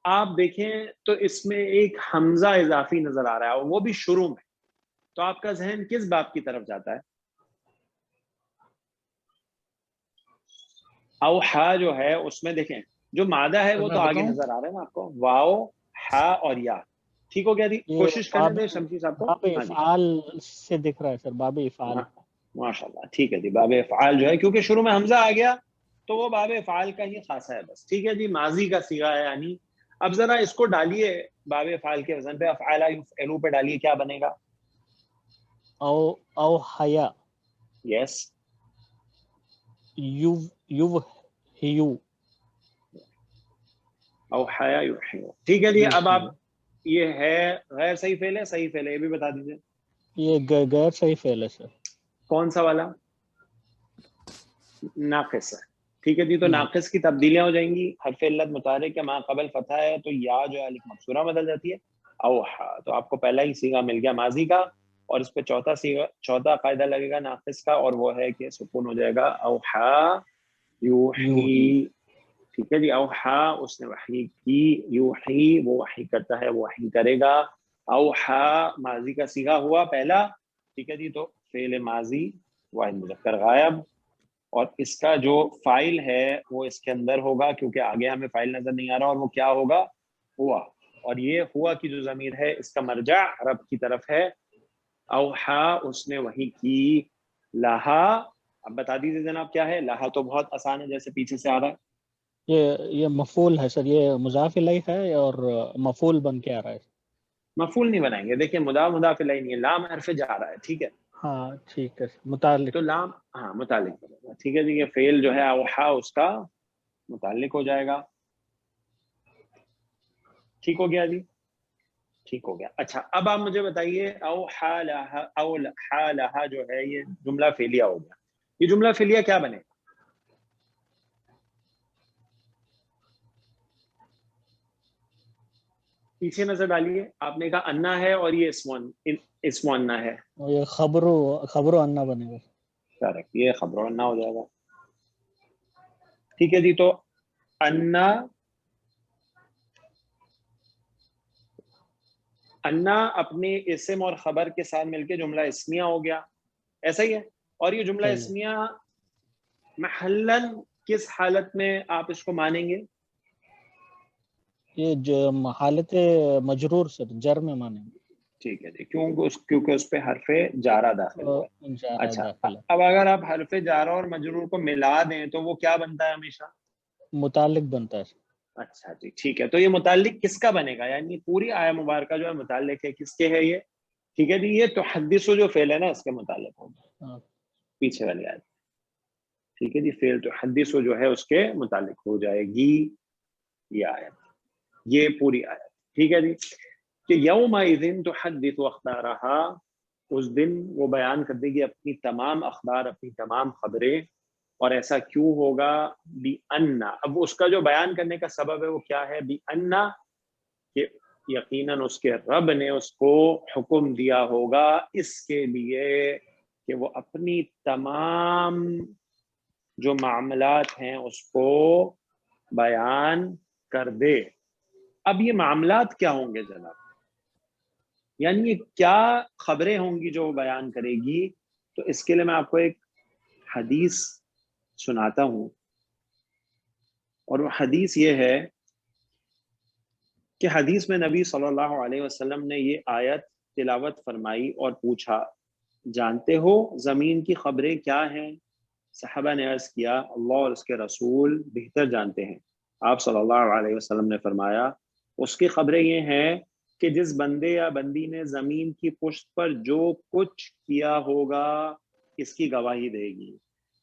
آپ دیکھیں تو اس میں ایک حمزہ اضافی نظر آ رہا ہے، وہ بھی شروع میں. تو آپ کا ذہن کس باب کی طرف جاتا ہے؟ اوحا جو ہے اس میں دیکھیں جو مادہ ہے وہ تو آگے نظر آ رہا ہے نا آپ کو، واو ہا اور یا. ٹھیک ہو گیا جی. کوشش کرنے دیں شمشیر صاحب کو.
باب افعال سے دکھ رہا ہے سر، باب افعال.
ماشاءاللہ. ٹھیک ہے جی. باب افعال جو ہے کیونکہ شروع میں حمزہ آ گیا تو وہ باب افعال کا ہی خاصہ ہے بس. ٹھیک ہے جی. ماضی کا صیغہ ہے یعنی. اب ذرا اس کو ڈالیے باب افعال کے وزن پہ، افعال یفعلوا پہ ڈالیے، کیا بنے گا؟
او حیا.
یس.
یو
او حیا یحیو. ٹھیک ہے جی. اب آپ یہ ہے غیر صحیح فعل ہے صحیح فعل ہے یہ بھی بتا دیجیے.
یہ غیر صحیح فعل ہے سر.
کون سا والا؟ ناقص ہے. ٹھیک ہے جی. تو ناقص کی تبدیلیاں ہو جائیں گی. حرف علت متحرک کے ماں قبل فتح ہے تو یا جو ہے الف مکسورہ بدل جاتی ہے. اوحا، تو آپ کو پہلا ہی صیغہ مل گیا ماضی کا، اور اس پہ چوتھا قاعدہ لگے گا ناقص کا، اور وہ ہے کہ سکون ہو جائے گا اوحا یوحی. ٹھیک ہے جی. اوحا اس نے وحی کی، یوحی وہ وحی کرتا ہے، وہ وحی کرے گا. اوحا ماضی کا صیغہ ہوا پہلا. ٹھیک ہے جی. تو فعل ماضی واحد مذکر غائب، اور اس کا جو فاعل ہے وہ اس کے اندر ہوگا، کیونکہ آگے ہمیں فاعل نظر نہیں آ رہا، اور وہ کیا ہوگا؟ ہوا. اور یہ ہوا کی جو ضمیر ہے اس کا مرجع رب کی طرف ہے. اوحا اس نے وحی کی، لہا. اب بتا دیجیے جناب کیا ہے لہا؟ تو بہت آسان ہے، جیسے پیچھے سے آ رہا ہے.
یہ مفعول ہے سر، یہ مضاف الیہ ہے اور مفعول بن کے آ رہا ہے.
مفعول نہیں بنائیں گے. دیکھیں مضاف الیہ نہیں ہے، لام حرف جا رہا ہے. ٹھیک ہے.
ہاں ٹھیک ہے. متعلق
تو لام ہاں متعلق کرے گا. ٹھیک ہے جی. یہ فعل جو ہے اوحا اس کا متعلق ہو جائے گا. ٹھیک ہو گیا جی. ٹھیک ہو گیا. اچھا اب آپ مجھے بتائیے اوحا لہا جو ہے یہ جملہ فعلیہ ہو گیا. یہ جملہ فعلیہ کیا بنے؟ پیچھے نظر ڈالیے. آپ نے کہا انا ہے اور یہ اسم انا ہے.
یہ خبر انا بنے گا.
کریکٹ. یہ خبر انا ہو جائے گا. ٹھیک ہے جی. تو انا اپنے اسم اور خبر کے ساتھ مل کے جملہ اسمیہ ہو گیا. ایسا ہی ہے. اور یہ جملہ اسمیہ محلن کس حالت میں آپ اس کو مانیں گے؟
یہ جو حالت مجرور سر، جر میں مانیں گے.
ٹھیک ہے جی. کیونکہ اس پہ حرف جارہ داخل ہوا ہے. اچھا اب اگر آپ حرف جارہ اور مجرور کو ملا دیں تو وہ کیا بنتا ہے ہمیشہ؟ متعلق
بنتا ہے.
اچھا جی ٹھیک ہے. تو یہ متعلق کس کا بنے گا؟ یعنی پوری آیہ مبارکہ جو ہے متعلق ہے کس کے ہے یہ؟ ٹھیک ہے جی. یہ تحدث جو فعل ہے نا اس کے متعلق ہوگا. پیچھے والی آیت. ٹھیک ہے جی. فعل تحدث جو ہے اس کے متعلق ہو جائے گی یہ آیت، یہ پوری آیت. ٹھیک ہے جی. کہ یومئذ تحدث اخبارہا، اس دن وہ بیان کر دے گی اپنی تمام اخبار، اپنی تمام خبریں. اور ایسا کیوں ہوگا؟ بِأَنَّ، اب اس کا جو بیان کرنے کا سبب ہے وہ کیا ہے؟ بِأَنَّ، کہ یقیناً اس کے رب نے اس کو حکم دیا ہوگا اس کے لیے کہ وہ اپنی تمام جو معاملات ہیں اس کو بیان کر دے. اب یہ معاملات کیا ہوں گے جناب؟ یعنی یہ کیا خبریں ہوں گی جو وہ بیان کرے گی؟ تو اس کے لیے میں آپ کو ایک حدیث سناتا ہوں، اور وہ حدیث یہ ہے کہ حدیث میں نبی صلی اللہ علیہ وسلم نے یہ آیت تلاوت فرمائی اور پوچھا جانتے ہو زمین کی خبریں کیا ہیں؟ صحابہ نے عرض کیا اللہ اور اس کے رسول بہتر جانتے ہیں. آپ صلی اللہ علیہ وسلم نے فرمایا اس کی خبریں یہ ہیں کہ جس بندے یا بندی نے زمین کی پشت پر جو کچھ کیا ہوگا اس کی گواہی دے گی.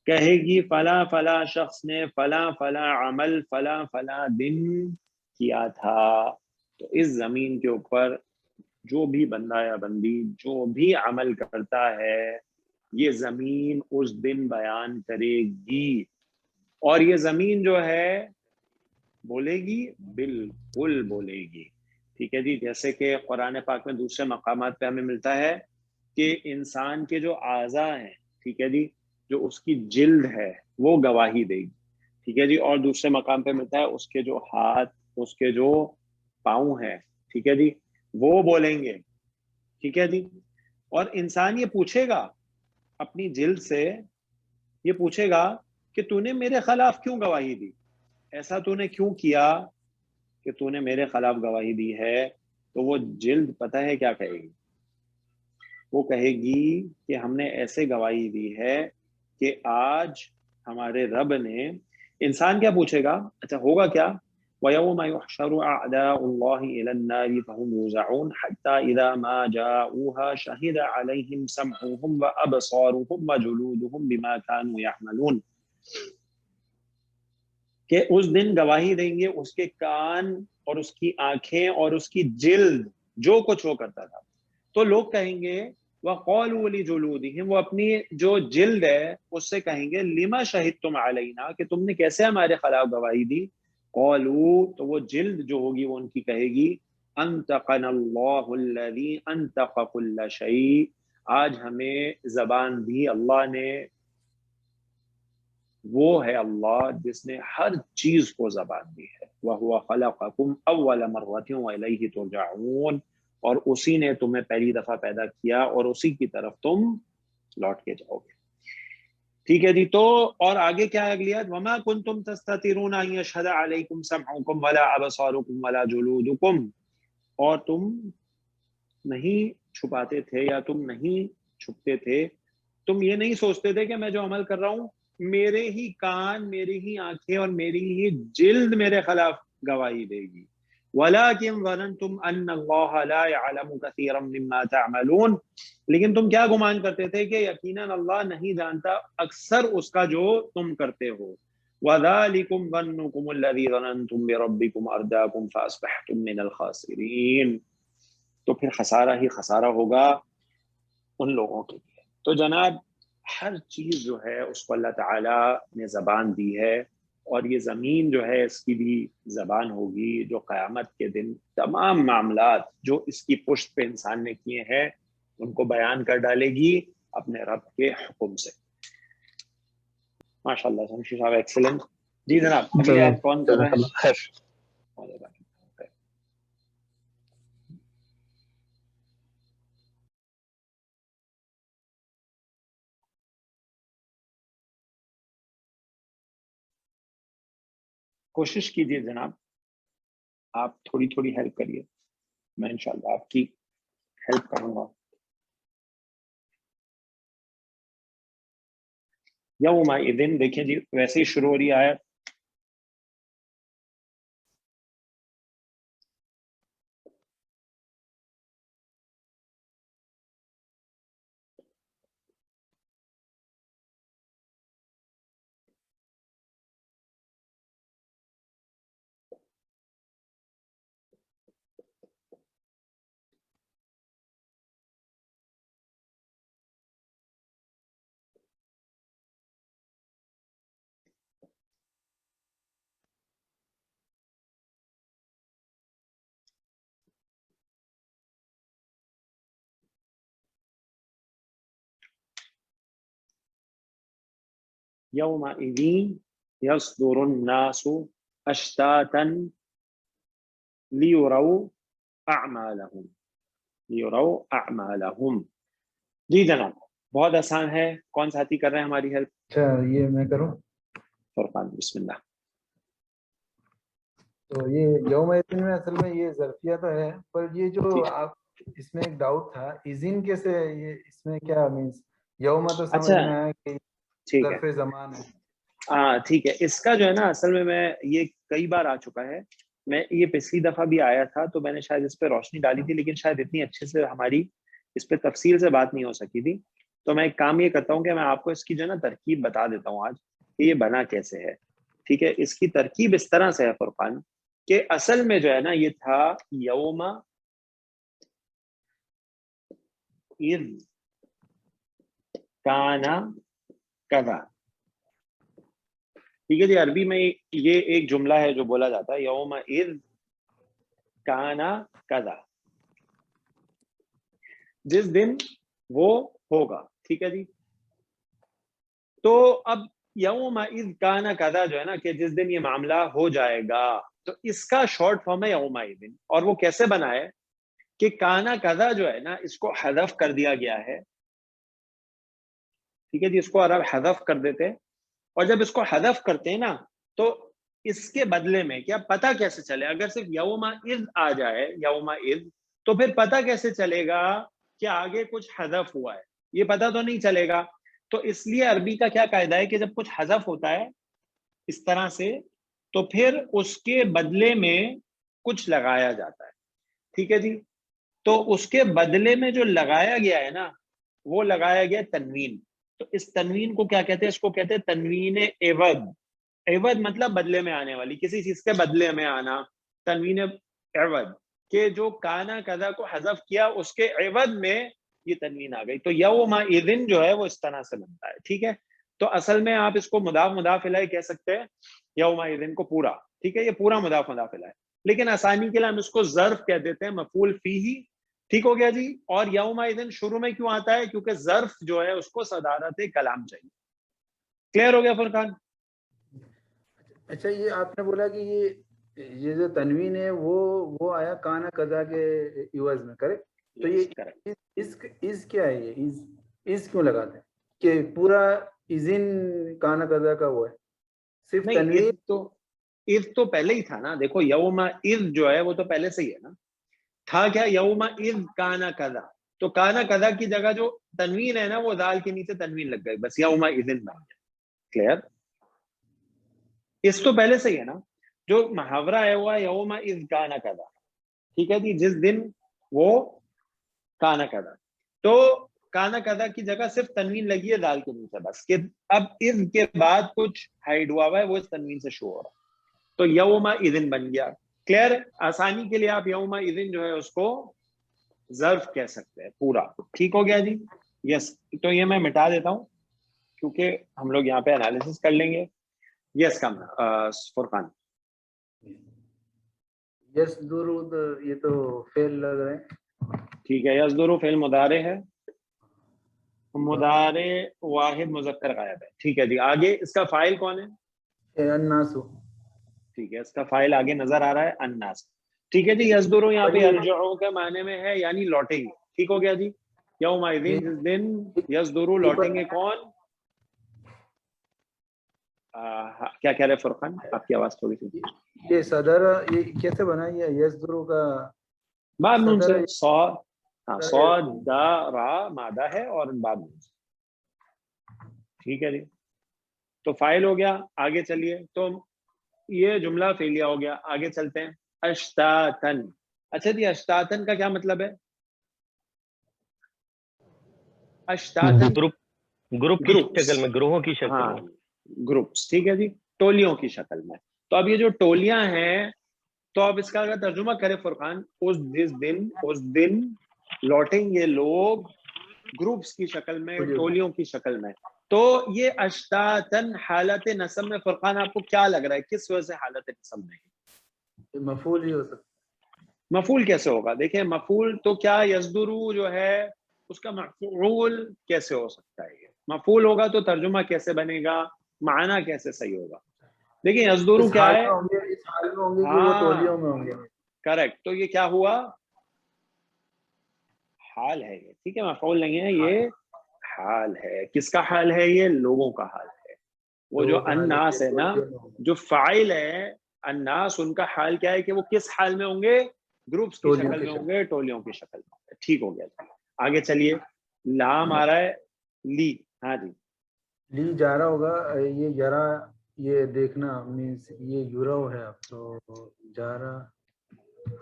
کہے گی فلاں فلاں شخص نے فلاں فلاں عمل فلاں فلاں دن کیا تھا. تو اس زمین کے اوپر جو بھی بندہ یا بندی جو بھی عمل کرتا ہے یہ زمین اس دن بیان کرے گی. اور یہ زمین جو ہے بولے گی، بالکل بولے گی. ٹھیک ہے جی. جیسے کہ قرآن پاک میں دوسرے مقامات پہ ہمیں ملتا ہے کہ انسان کے جو اعضاء ہیں، ٹھیک ہے جی، جو اس کی جلد ہے وہ گواہی دے گی. ٹھیک ہے جی. اور دوسرے مقام پہ ملتا ہے اس کے جو ہاتھ، اس کے جو پاؤں ہیں، ٹھیک ہے جی، وہ بولیں گے. ٹھیک ہے جی. اور انسان یہ پوچھے گا اپنی جلد سے، یہ پوچھے گا کہ تو نے میرے خلاف کیوں گواہی دی؟ ایسا تو نے کیوں کیا کہ تو نے میرے خلاف گواہی دی ہے؟ تو وہ جلد پتہ ہے کیا کہے گی؟ وہ کہے گی کہ ہم نے ایسے گواہی دی ہے کہ آج ہمارے رب نے. انسان کیا پوچھے گا؟ اچھا ہوگا کیا؟ وَيَوْمَ يُحْشَرُ أَعْدَاءُ اللَّهِ إِلَى النَّارِ فَهُمْ يُوزَعُونَ حَتَّى إِذَا مَا جَاءُوهَا شَهِدَ عَلَيْهِمْ سَمْعُهُمْ وَأَبْصَارُهُمْ وَجُلُودُهُمْ بِمَا كَانُوا يَعْمَلُونَ، کہ اس دن گواہی دیں گے اس کے کان اور اس کی آنکھیں اور اس کی جلد جو کچھ وہ کرتا تھا. تو لوگ کہیں گے وَقَالُوا لِجُلُودِهِمْ، وہ اپنی جو جلد ہے اس سے کہیں گے لِمَا شَهِدْتُمْ عَلَيْنَا، کہ تم نے کیسے ہمارے خلاف گواہی دی. قالوا، تو وہ جلد جو ہوگی وہ ان کی کہے گی انطقنا اللہ الذی انطق کل شیء، آج ہمیں زبان دی اللہ نے، وہ ہے اللہ جس نے ہر چیز کو زبان دی ہے. وَهُوَ خَلَقَكُمْ أَوَّلَ مَرَّةٍ وَإِلَيْهِ تُرْجَعُونَ، اور اسی نے تمہیں پہلی دفعہ پیدا کیا اور اسی کی طرف تم لوٹ کے جاؤ گے. ٹھیک ہے جی. تو اور آگے کیا ہے اگلی آیت، وَمَا كُنْتُمْ تَسْتَتِرُونَ أَن يَشْهَدَ عَلَيْكُمْ سَمْعُكُمْ وَلَا أَبْصَارُكُمْ وَلَا جُلُودُكُمْ، اور تم نہیں چھپاتے تھے یا تم نہیں چھپتے تھے، تم یہ نہیں سوچتے تھے کہ میں جو عمل کر رہا ہوں میرے ہی کان، میری ہی آنکھیں اور میری ہی جلد میرے خلاف گواہی دے گی. وَلَكِنْ ظَنَنْتُمْ أَنَّ اللَّهَ لَا يَعْلَمُ كَثِيرًا مِمَّا تَعْمَلُونَ، لیکن تم کیا گمان کرتے تھے کہ یقیناً اللہ نہیں جانتا اکثر اس کا جو تم کرتے ہو. وَذَلِكُمْ ظَنُّكُمُ الَّذِي ظَنَنْتُمْ بِرَبِّكُمْ أَرْدَاكُمْ فَأَصْبَحْتُمْ مِنَ الْخَاسِرِينَ، تو پھر خسارہ ہی خسارہ ہوگا ان لوگوں کے لیے. تو جناب ہر چیز جو ہے اس کو اللہ تعالیٰ نے زبان دی ہے، اور یہ زمین جو ہے اس کی بھی زبان ہوگی، جو قیامت کے دن تمام معاملات جو اس کی پشت پہ انسان نے کیے ہیں ان کو بیان کر ڈالے گی اپنے رب کے حکم سے. ماشاء اللہ شمشی صاحب ایکسلنٹ. جی جناب اگلی آیت کون کر رہے ہیں؟ کوشش کیجیے جناب، آپ تھوڑی تھوڑی ہیلپ کریے، میں انشاءاللہ آپ کی ہیلپ کروں گا. یومئذ، دیکھیں جی ویسے ہی شروع ہو رہی آیت. یومئذ یصدر الناس اشتاتا لیروا اعمالهم، لیروا اعمالهم. جی جناب بہت آسان ہے. کون ساتھی کر رہے ہیں ہماری ہیلپ؟
اچھا یہ میں کروں.
فرقان بسم اللہ.
تو یہ یوم الدین میں اصل میں یہ ظرفیہ تو ہے، پر یہ جو آپ اس میں ایک ڈاؤٹ تھا اذن کیسے، یہ اس میں کیا مینس یوم تو سمجھ میں آیا کہ ظرف زمان ہے.
ہاں ٹھیک ہے. اس کا جو ہے نا اصل میں یہ کئی بار آ چکا ہے، میں یہ پچھلی دفعہ بھی آیا تھا تو میں نے شاید اس پہ روشنی ڈالی تھی، لیکن شاید اتنی اچھے سے ہماری اس پہ تفصیل سے بات نہیں ہو سکی تھی. تو میں ایک کام یہ کرتا ہوں کہ میں آپ کو اس کی جو ہے نا ترکیب بتا دیتا ہوں آج کہ یہ بنا کیسے ہے. ٹھیک ہے. اس کی ترکیب اس طرح سے ہے فرقان کہ اصل میں جو ہے نا یہ تھا یوم اذ کانا کذا. ٹھیک ہے جی. عربی میں یہ ایک جملہ ہے جو بولا جاتا ہے یوم اذ کانا کذا، جس دن وہ ہوگا. ٹھیک ہے جی. تو اب یوم اذ کانا کذا جو ہے نا کہ جس دن یہ معاملہ ہو جائے گا، تو اس کا شارٹ فارم ہے یوم اذ. اور وہ کیسے بنا ہے کہ کانا کذا جو ہے نا اس کو حذف کر دیا گیا ہے. ٹھیک ہے جی. اس کو عرب حذف کر دیتے، اور جب اس کو حذف کرتے ہیں نا تو اس کے بدلے میں کیا پتہ کیسے چلے، اگر صرف یوم اذ آ جائے یوم اذ تو پھر پتہ کیسے چلے گا کہ آگے کچھ حذف ہوا ہے؟ یہ پتہ تو نہیں چلے گا. تو اس لیے عربی کا کیا قاعدہ ہے کہ جب کچھ حذف ہوتا ہے اس طرح سے تو پھر اس کے بدلے میں کچھ لگایا جاتا ہے. ٹھیک ہے جی. تو اس کے بدلے میں جو لگایا گیا ہے نا وہ لگایا گیا تنوین. تو اس تنوین کو کیا کہتے ہیں؟ اس کو کہتے ہیں تنوین عوض. عوض مطلب بدلے میں آنے والی، کسی چیز کے بدلے میں آنا. تنوین عوض کہ جو کانا کذا کو حذف کیا اس کے عوض میں یہ تنوین آ گئی. تو یومئذ جو ہے وہ اس طرح سے بنتا ہے. ٹھیک ہے, تو اصل میں آپ اس کو مضاف مضاف الیہ کہہ سکتے ہیں, یومئذ کو پورا. ٹھیک ہے, یہ پورا مضاف مضاف الیہ, لیکن آسانی کے لیے ہم اس کو ظرف کہہ دیتے ہیں, مفعول فیہ. ٹھیک ہو گیا جی. اور یومئذ شروع میں کیوں آتا ہے؟ کیونکہ ظرف جو ہے اس کو صدارت کلام چاہیے. کلیئر ہو گیا فرقان؟
اچھا, یہ آپ نے بولا کہ یہ جو تنوین ہے وہ آیا کانا قضا کے عوض میں, کریکٹ؟ تو یہ اس کیا ہے, یہ اس کیوں لگاتے ہیں کہ پورا اذن کانا قضا کا وہ ہے, صرف تنوین؟
تو پہلے ہی تھا نا. دیکھو یومئذ جو ہے وہ تو پہلے سے ہی ہے نا. تھا کیا؟ یومئذ کانا قضا, تو کانا قضا کی جگہ جو تنوین ہے نا وہ دال کے نیچے تنوین لگ گئی, بس یومئذ بن گیا. کلیئر؟ اس تو پہلے سے ہی ہے نا. جو محاورہ ہے وہ یومئذ کانا قضا. ٹھیک ہے جی, جس دن وہ کانا قضا, تو کانا قضا کی جگہ صرف تنوین لگی ہے دال کے نیچے بس, کہ اب اذ کے بعد کچھ ہائڈ ہوا ہے وہ اس تنوین سے شو ہو رہا ہے, تو یومئذ بن گیا. کلیئر؟ آسانی کے لیے آپ یومئذ جو ہے اس کو ظرف کہہ سکتے ہیں پورا. ٹھیک ہو گیا جی. یس, تو یہ میں مٹا دیتا ہوں کیونکہ ہم لوگ یہاں پہ انالیسس کر لیں گے. یس کم فرقان.
یس درود, یہ تو فعل لگ رہے ہیں.
ٹھیک ہے, یصدر فعل مضارع ہے, مضارع واحد مذکر غائب ہے. ٹھیک ہے جی. آگے اس کا فاعل کون ہے؟
الناس.
ٹھیک ہے, اس کا فاعل آگے نظر آ رہا ہے, الناس. ٹھیک ہے جی. یصدر یہاں پہ یرجع کے معنی میں ہے, یعنی لوٹیں گے. ٹھیک ہو گیا جی. یومئذ جس دن, یصدر لوٹیں گے کون؟ کیا کہہ رہے فرقان؟ آپ کی آواز تھوڑی سی.
یہ صدر یہ کیسے بنا؟ یہ یصدر کا
بعد نون سے, صاد, ہاں صاد دا را مادہ ہے اور بعد نون سے. ٹھیک ہے جی. تو فاعل ہو گیا. آگے چلیے, تو یہ جملہ فعلیہ ہو گیا. آگے چلتے ہیں. اشتاتن. اچھا جی, اشتاتن کا کیا مطلب ہے؟ اشتاتن
گروپ کی شکل میں, گروہوں کی شکل میں.
گروپس. ٹھیک ہے جی, ٹولیوں کی شکل میں. تو اب یہ جو ٹولیاں ہیں, تو اب اس کا اگر ترجمہ کرے فرقان, اس دن لوٹیں گے لوگ گروپس کی شکل میں, ٹولیوں کی شکل میں. تو یہ اشتاتن حالت نصب میں فرقان آپ کو کیا لگ رہا ہے, کس وجہ سے حالت نصب میں ہے؟
مفعول ہی ہو سکتا.
مفعول کیسے ہوگا؟ دیکھیں مفعول تو کیا یصدرو جو ہے اس کا مفعول کیسے ہو سکتا ہے؟ مفعول ہوگا تو ترجمہ کیسے بنے گا, معنی کیسے صحیح ہوگا؟ دیکھیں یصدرو کیا ہے,
اس حال میں ہوں گے کہ وہ ٹولیوں میں ہوں گے.
کریکٹ. تو یہ کیا ہوا؟ حال ہے یہ. ٹھیک ہے, مفعول نہیں ہے, یہ حال ہے. کس کا حال ہے؟ یہ لوگوں کا حال ہے. وہ جو الناس ہے نا, جو فاعل ہے الناس, ان کا حال کیا ہے کہ وہ کس حال میں ہوں گے؟ گروپس کی شکل میں ہوں گے, ٹولیوں کی شکل میں ہوں گے. ٹھیک ہو گیا. آگے چلیے. لام آ رہا ہے لی. ہاں جی,
لی جا رہا ہوگا. یہ جرا, یہ دیکھنا مینس یہ یورو ہے, اب تو جا رہا.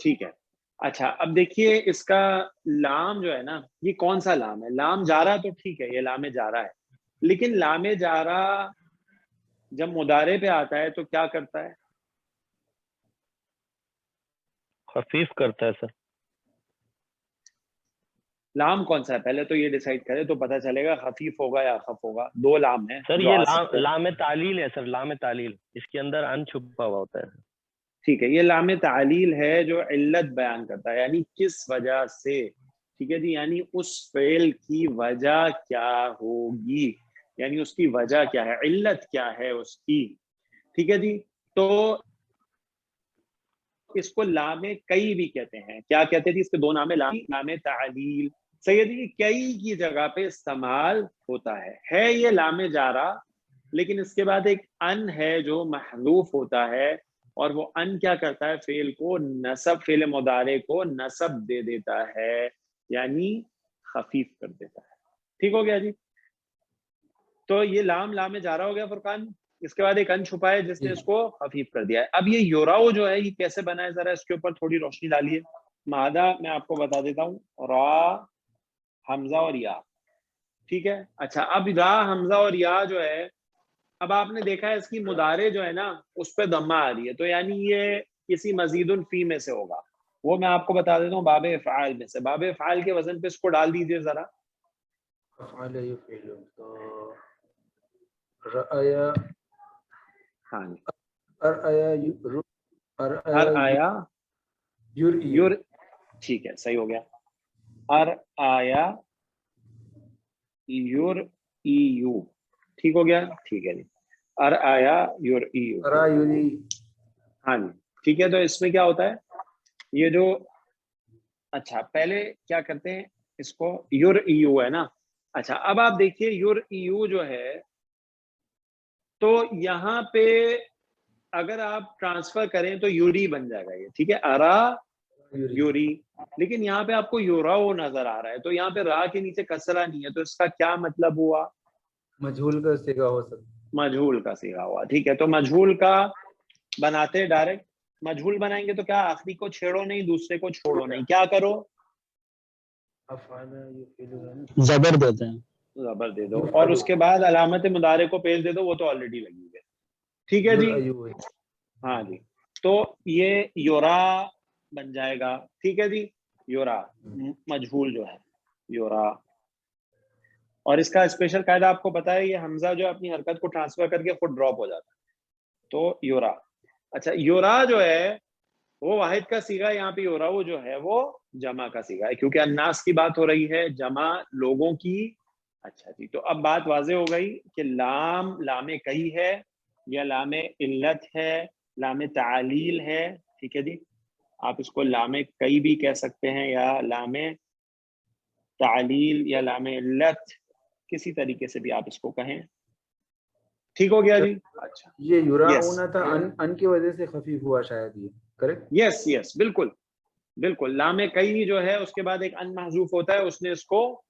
ٹھیک ہے. اچھا, اب دیکھیے اس کا لام جو ہے نا, یہ کون سا لام ہے؟ لام جا رہا تو ٹھیک ہے, یہ لام جا رہا ہے, لیکن لام جا رہا جب مضارع پہ آتا ہے تو کیا کرتا ہے؟
خفیف کرتا ہے. سر
لام کون سا ہے پہلے تو یہ ڈیسائیڈ کرے تو پتہ چلے گا خفیف ہوگا یا اخف ہوگا. دو لام ہیں
سر, یہ لام تعلیل ہے سر, لام تعلیل, اس کے اندر ان چھپا ہوا ہوتا ہے.
ٹھیک ہے, یہ لام تعلیل ہے جو علت بیان کرتا ہے, یعنی کس وجہ سے. ٹھیک ہے جی, یعنی اس فعل کی وجہ کیا ہوگی, یعنی اس کی وجہ کیا ہے, علت کیا ہے اس کی. ٹھیک ہے جی. تو اس کو لام کئی بھی کہتے ہیں. کیا کہتے تھے اس کے دو نام ہیں, لام تعلیل. سیدی کئی کی جگہ پہ استعمال ہوتا ہے یہ لام جارا, لیکن اس کے بعد ایک ان ہے جو محذوف ہوتا ہے, اور وہ ان کیا کرتا ہے؟ فعل کو نصب, فعل مضارع کو نصب دے دیتا ہے, یعنی خفیف کر دیتا ہے. ٹھیک ہو گیا جی. تو یہ لام جارا ہو گیا فرقان. اس کے بعد ایک ان چھپا ہے جس نے اس کو خفیف کر دیا ہے. اب یہ یوراو جو ہے یہ کیسے بنا ہے, ذرا اس کے اوپر تھوڑی روشنی ڈالیے. مادہ میں آپ کو بتا دیتا ہوں, را, حمزہ اور یا. ٹھیک ہے. اچھا, اب را, حمزہ اور یا جو ہے, اب آپ نے دیکھا ہے اس کی مضارع جو ہے نا اس پہ ضمہ آ رہی ہے, تو یعنی یہ کسی مزید فی میں سے ہوگا. وہ میں آپ کو بتا دیتا ہوں باب افعال میں سے. باب افعال کے وزن پہ اس کو ڈال دیجیے ذرا.
افعال یفعل تو رأیا،
ہاں
ارآیا
یور، ٹھیک ہے صحیح ہو گیا. ارآیا یور ایو، ٹھیک ہو گیا. ٹھیک ہے جی. ارآیا یور ایو،
ارا یوری.
ہاں جی ٹھیک ہے. تو اس میں کیا ہوتا ہے یہ جو، اچھا پہلے کیا کرتے ہیں اس کو، یور ایو ہے نا. اچھا اب آپ دیکھیے یور ایو جو ہے تو یہاں پہ اگر آپ ٹرانسفر کریں تو یوری بن جائے گا یہ، ٹھیک ہے. ارا یوری، لیکن یہاں پہ آپ کو یوراو نظر آ رہا ہے تو یہاں پہ را کے نیچے کسرہ نہیں ہے تو اس کا کیا مطلب ہوا؟
مجہول کا صیغہ ہو سکتا،
مجہول کا صیغہ ہوا. ٹھیک ہے تو مجہول کا بناتے ڈائریکٹ. مجہول بنائیں گے تو کیا آخری کو چھیڑو نہیں، دوسرے کو چھوڑو نہیں، کیا کرو؟
زبر دیتے ہیں.
زبر دے دو اور اس کے بعد علامت مضارع کو پیش دے دو، وہ تو آلریڈی لگی ہے. ٹھیک ہے جی. ہاں جی تو یہ یورا بن جائے گا. ٹھیک ہے جی. یورا مجہول جو ہے یورا. اور اس کا اسپیشل قاعدہ آپ کو پتا ہے، یہ حمزہ جو اپنی حرکت کو ٹرانسفر کر کے خود ڈراپ ہو جاتا ہے تو یورا. اچھا یورا جو ہے وہ واحد کا صیغہ، یہاں پہ یورا وہ جو ہے وہ جمع کا صیغہ ہے کیونکہ الناس کی بات ہو رہی ہے، جمع لوگوں کی. اچھا جی تو اب بات واضح ہو گئی کہ لام لام کئی ہے یا لام علت ہے، لام تعلیل ہے. ٹھیک ہے جی. آپ اس کو لام کئی بھی کہہ سکتے ہیں یا لام تعلیل یا لام علت، کسی طریقے سے بھی آپ اس کو کہیں. ٹھیک ہو گیا جی. اچھا
یہ یراؤنا تھا ان کی وجہ سے خفیف ہوا شاید، یہ کریکٹ؟
یس یس بالکل بالکل. لام کئی جو ہے اس کے بعد ایک ان محذوف ہوتا ہے، اس نے اس کو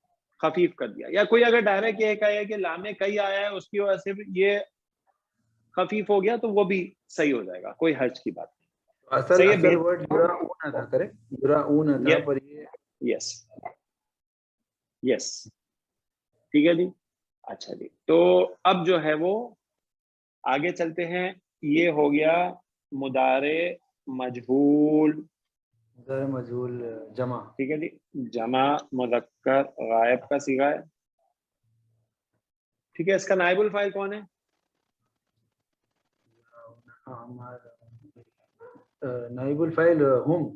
خفیف کر دیا. یا کوئی اگر ڈائریکٹ یہ کہے کہ لام کئی آیا ہے اس کی وجہ سے یہ خفیف ہو گیا تو وہ بھی صحیح ہو جائے گا، کوئی حرج کی بات نہیں.
اصل ورڈ یراؤنا تھا، کریکٹ؟ یراؤنا تھا پر یہ
یس یس. ٹھیک ہے جی. اچھا جی تو اب جو ہے وہ آگے چلتے ہیں. یہ ہو گیا مضارع مجہول.
مضارع مجہول جمع.
ٹھیک ہے جی. جمع مذکر غائب کا صیغہ ہے. ٹھیک ہے. اس کا نائب الفاعل کون ہے؟
نائب الفاعل ہم.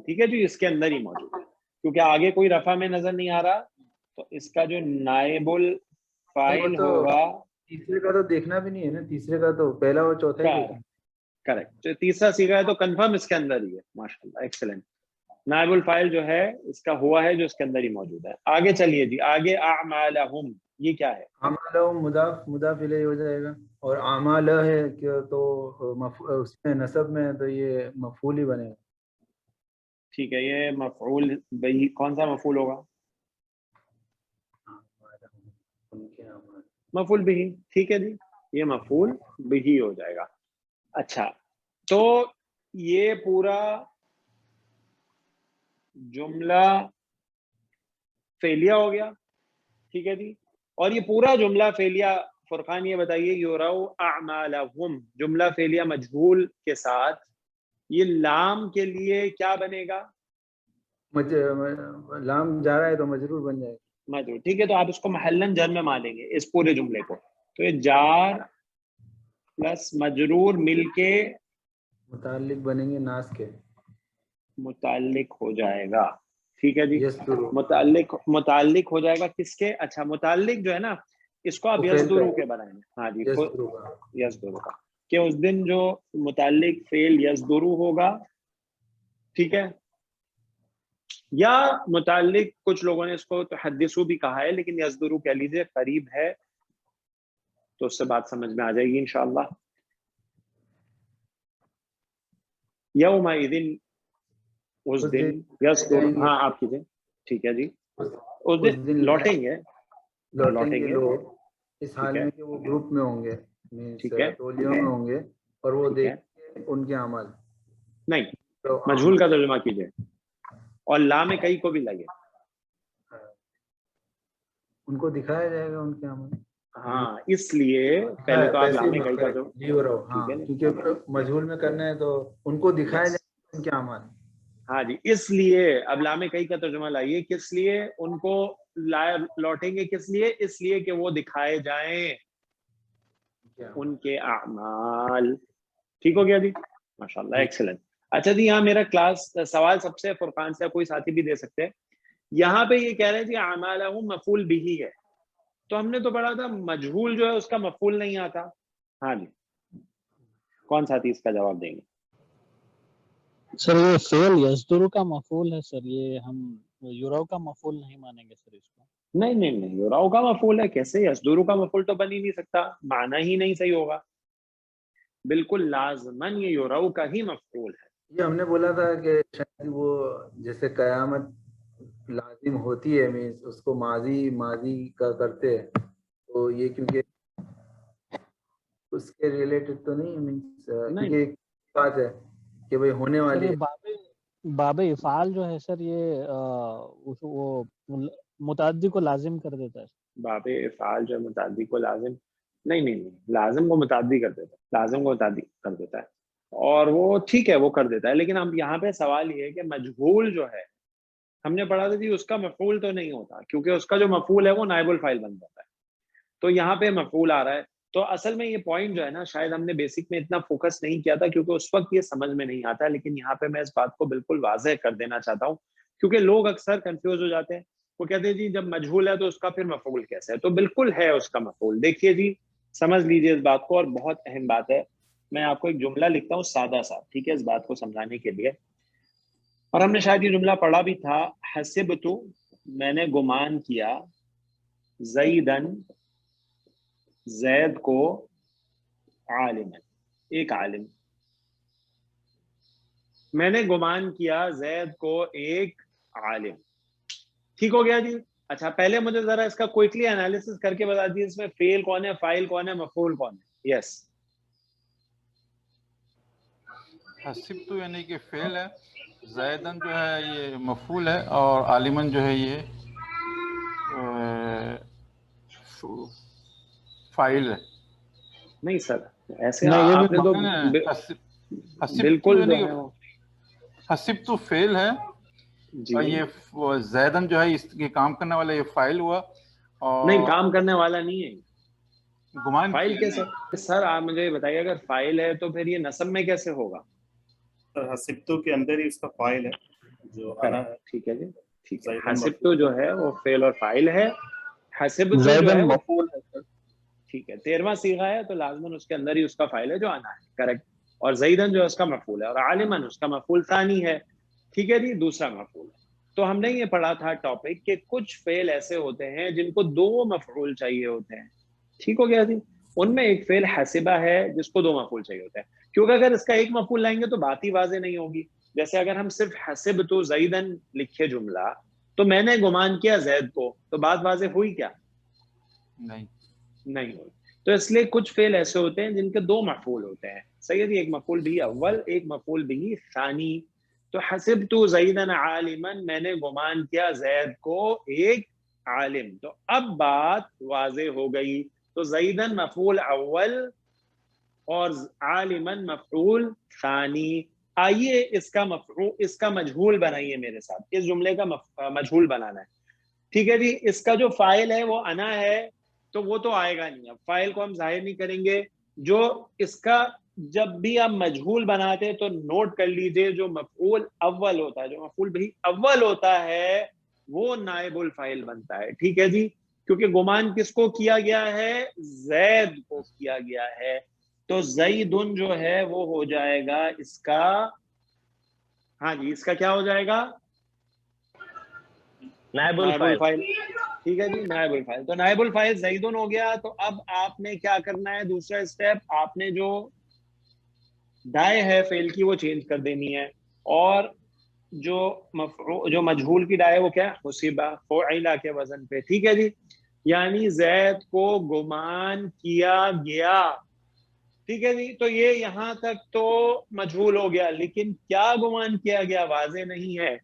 ٹھیک ہے جی. اس کے اندر ہی موجود ہے کیونکہ آگے کوئی رفع میں نظر نہیں آ رہا تو اس کا جو نائب الفاعل ہوگا،
تیسرے کا تو دیکھنا بھی نہیں ہے نا، تیسرے کا تو پہلا اور چوتھا ہی دیکھنا.
کریکٹ. تیسرا صیغہ ہے تو کنفرم اس کے اندر ہی ہے. ماشاءاللہ ایکسلنٹ. نائب الفاعل جو ہے اس کا ہوا ہے جو اس کے اندر ہی موجود ہے. آگے چلیے جی. آگے اعمالہم، یہ کیا ہے؟
اعمالہم مضاف الیہ ہو جائے گا اور اعمال ہے کہ تو اس میں نسب میں تو یہ مفعول ہی بنے گا.
ٹھیک ہے. یہ مفعول بہی، کون سا مفعول ہوگا؟ مفعول بہی. ٹھیک ہے جی. یہ مفعول بہی ہو جائے گا. اچھا تو یہ پورا جملہ فعلیہ ہو گیا. ٹھیک ہے جی. اور یہ پورا جملہ فعلیہ، فرقان یہ بتائیے یراؤ اعمالہم، جملہ فعلیہ مجہول کے ساتھ یہ لام کے لیے کیا بنے گا؟
لام جا رہا ہے تو مجرور بن جائے گا.
مجرور. ٹھیک ہے. تو آپ اس کو محلن جر میں مانیں گے اس پورے جملے کو. تو یہ جار پلس مجرور مل کے
متعلق بنیں گے ناس کے،
متعلق ہو جائے گا. ٹھیک ہے جی.
یسدرو.
متعلق ہو جائے گا کس کے؟ اچھا متعلق جو ہے نا اس کو آپ یزدرو کے بنائیں گے. ہاں جی یزدرو کا، کہ اس دن جو متعلق فعل یزدرو ہوگا. ٹھیک ہے. یا متعلق کچھ لوگوں نے اس کو تحدثو بھی کہا ہے لیکن یزدرو کہہ لیجیے، قریب ہے تو اس سے بات سمجھ میں آ جائے گی انشاءاللہ. یومئذ، اس دن یذکر. ہاں آپ کیجئے. ٹھیک ہے جی. اس دن لوٹیں گے
لوگ اس حال میں کہ وہ گروپ میں ہوں گے، ٹولیوں میں ہوں گے اور وہ دیکھیں ان کے اعمال.
نہیں، مجہول کا ترجمہ کیجئے اور لام کئی کو بھی لگے.
ان کو دکھایا جائے گا ان کے اعمال.
ہاں اس لیے پہلے تو آپ لام کئی کا جو
کیونکہ مجہول میں کرنا ہے تو ان کو دکھایا جائے ان کے اعمال.
ہاں جی, اس لیے اب لام کئی کا ترجمہ لائیے, کس لیے ان کو لوٹیں گے, کس لیے, اس لیے کہ وہ دکھائے جائیں ان کے اعمال. ٹھیک ہو گیا جی, ماشاءاللہ, ایکسلنٹ. اچھا جی, یہاں میرا کلاس سوال سب سے فرقان سے کوئی ساتھی بھی دے سکتے ہیں. یہاں پہ یہ کہہ رہے ہیں جی اعمالہم مفعول بھی ہے, تو ہم نے تو پڑھا تھا مجہول جو ہے اس کا مفعول نہیں آتا. ہاں جی, کون ساتھی اس کا جواب دیں گے؟
سر یہ فعل یصدر کا مفعول ہے سر, یہ ہم یرو کا مفعول نہیں مانیں گے سر اس کو.
نہیں نہیں نہیں, یراؤ کا مفعول ہے, کیسے یصدر کا مفعول تو بن ہی نہیں سکتا, معنی ہی نہیں صحیح ہوگا. بالکل لازماً یہ یراؤ کا ہی مفعول ہے.
یہ ہم نے بولا تھا کہ شاید وہ جیسے قیامت لازم ہوتی ہے, مینس اس کو ماضی کا کرتے ہیں, تو یہ کیونکہ اس کے ریلیٹڈ تو نہیں, مینس کیونکہ ایک بات ہے کہ بھئی ہونے والی ہے.
باب افعال جو ہے سر یہ وہ متعدی کو لازم کر دیتا ہے.
باب افعال جو ہے متعدی کو لازم نہیں, لازم کو متعدی کر دیتا ہے, لازم کو متعدی کر دیتا ہے, اور وہ ٹھیک ہے وہ کر دیتا ہے. لیکن اب یہاں پہ سوال یہ ہے کہ مجہول جو ہے ہم نے پڑھا تھا جی اس کا مفعول تو نہیں ہوتا, کیونکہ اس کا جو مفعول ہے وہ نائب الفاعل بن جاتا ہے. تو یہاں پہ مفعول آ رہا ہے. تو اصل میں یہ پوائنٹ جو ہے نا شاید ہم نے بیسک میں اتنا فوکس نہیں کیا تھا, کیونکہ اس وقت یہ سمجھ میں نہیں آتا. لیکن یہاں پہ میں اس بات کو بالکل واضح کر دینا چاہتا ہوں, کیونکہ لوگ اکثر کنفیوز ہو جاتے ہیں. وہ کہتے ہیں جی جب مجہول ہے تو اس کا پھر مفعول کیسے ہے؟ تو بالکل ہے اس کا مفعول. دیکھیے جی, سمجھ لیجیے اس بات کو, اور بہت اہم بات ہے. میں آپ کو ایک جملہ لکھتا ہوں سادہ سا, ٹھیک ہے, اس بات کو سمجھانے کے لیے. اور ہم نے شاید یہ جملہ پڑھا بھی تھا, حسبت, میں نے گمان کیا, زیدن, زید کو, عالم, ایک عالم. میں نے گمان کیا زید کو ایک عالم. ٹھیک ہو گیا جی. اچھا پہلے مجھے ذرا اس کا کوئکلی انالیسس کر کے بتا دیجیے, اس میں فعل کون ہے, فاعل کون ہے, مفعول کون ہے؟ یس.
حسبت یعنی کہ فعل ہے, زیدن جو ہے یہ مفعول ہے, اور عالمن جو ہے یہ فاعل ہے.
نہیں سر, ایسے آپ نے تو بالکل جو ہے
حسبت فعل ہے, اور
جی
یہ زیدن جو ہے اس کے کام کرنے والا یہ فاعل ہوا. اور
نہیں, کام کرنے والا نہیں ہے,
گمان
فاعل کیسے؟ سر آپ مجھے یہ بتائیے, اگر فاعل ہے تو پھر یہ نصب میں کیسے ہوگا؟
حسبتو کے اندر ہی اس کا فاعل ہے جو انا ہے.
ٹھیک ہے جی, ٹھیک ہے. حسبتو جو ہے وہ فعل اور فاعل ہے, حسبتو جو ہے
مفعول ہے سر.
ٹھیک ہے, 13واں صیغہ ہے تو لازماً اس کے اندر ہی اس کا فاعل ہے جو انا ہے, کریکٹ. اور زیدن جو ہے اس کا مفعول ہے, اور عالمن اس کا مفعول ثانی ہے. ٹھیک ہے جی, دوسرا مفعول ہے. تو ہم نے یہ پڑھا تھا ٹاپک کہ کچھ فعل ایسے ہوتے ہیں جن کو دو مفعول چاہیے ہوتے ہیں. ٹھیک ہو گیا جی. ان میں ایک فعل حسبہ ہے جس کو دو مفعول چاہیے ہوتے ہیں, کیونکہ اگر اس کا ایک مفعول لائیں گے تو بات ہی واضح نہیں ہوگی. جیسے اگر ہم صرف حسبت زیدن لکھے جملہ, تو میں نے گمان کیا زید کو, تو بات واضح ہوئی کیا؟ نہیں ہوئی. تو اس لیے کچھ فعل ایسے ہوتے ہیں جن کے دو مفعول ہوتے ہیں. صحیح ہے جی, ایک مفعول بھی اول, ایک مفعول بھی ثانی. تو حسبت زیدن عالما, میں نے گمان کیا زید کو ایک عالم. تو اب بات واضح ہو گئی. تو زیدن مفعول اول اور عالمن مفعول ثانی. آئیے اس کا مفعول, اس کا مجہول بنائیے میرے ساتھ. اس جملے کا مجہول بنانا ہے. ٹھیک ہے جی. اس کا جو فاعل ہے وہ انا ہے, تو وہ تو آئے گا نہیں. اب فاعل کو ہم ظاہر نہیں کریں گے. جو اس کا جب بھی آپ مجہول بناتے ہیں تو نوٹ کر لیجئے, جو مفعول اول ہوتا ہے, جو مفعول بھی اول ہوتا ہے, وہ نائب الفاعل بنتا ہے. ٹھیک ہے جی, کیونکہ گمان کس کو کیا گیا ہے؟ زید کو کیا گیا ہے. تو زیدن جو ہے وہ ہو جائے گا اس کا, ہاں جی, اس کا کیا ہو جائے گا؟
نائب الفاعل.
ٹھیک ہے جی, نائب الفاعل. تو نائب الفاعل زیدن ہو گیا. تو اب آپ نے کیا کرنا ہے, دوسرا اسٹیپ, آپ نے جو دائیں ہے فعل کی وہ چینج کر دینی ہے, اور جو مجہول کی دائیں وہ کیا؟ حسبہ, فعلہ کے وزن پہ. ٹھیک ہے جی. یعنی زید کو گمان کیا گیا. ٹھیک ہے جی. تو یہ یہاں تک تو مجہول ہو گیا, لیکن کیا گمان کیا گیا واضح نہیں ہے.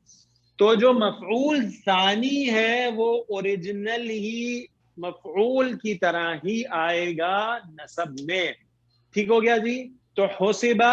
تو جو مفعول ثانی ہے وہ اوریجنل ہی مفعول کی طرح ہی آئے گا نصب میں. ٹھیک ہو گیا جی. تو حسبہ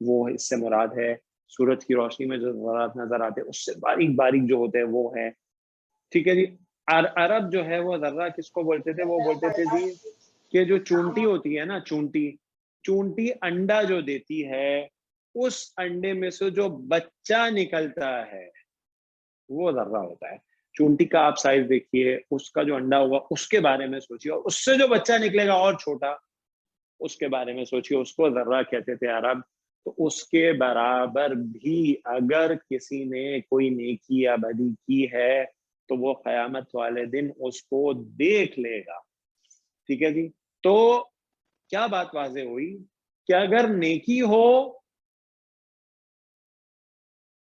وہ اس سے مراد ہے. سورج کی روشنی میں جو ذرات نظر آتے ہیں اس سے باریک باریک جو ہوتے ہیں وہ ہے. ٹھیک ہے جی. عرب جو ہے وہ ذرہ کس کو بولتے تھے؟ وہ بولتے تھے جی کہ جو چونٹی ہوتی ہے نا، چونٹی انڈا جو دیتی ہے، اس انڈے میں سے جو بچہ نکلتا ہے وہ ذرہ ہوتا ہے. چونٹی کا آپ سائز دیکھیے، اس کا جو انڈا ہوگا اس کے بارے میں سوچیے، اور اس سے جو بچہ نکلے گا اور چھوٹا، اس کے بارے میں سوچیے. اس کو ذرہ کہتے تھے عرب. تو اس کے برابر بھی اگر کسی نے کوئی نیکی یا بدی کی ہے تو وہ قیامت والے دن اس کو دیکھ لے گا. ٹھیک ہے جی. تو کیا بات واضح ہوئی کہ اگر نیکی ہو،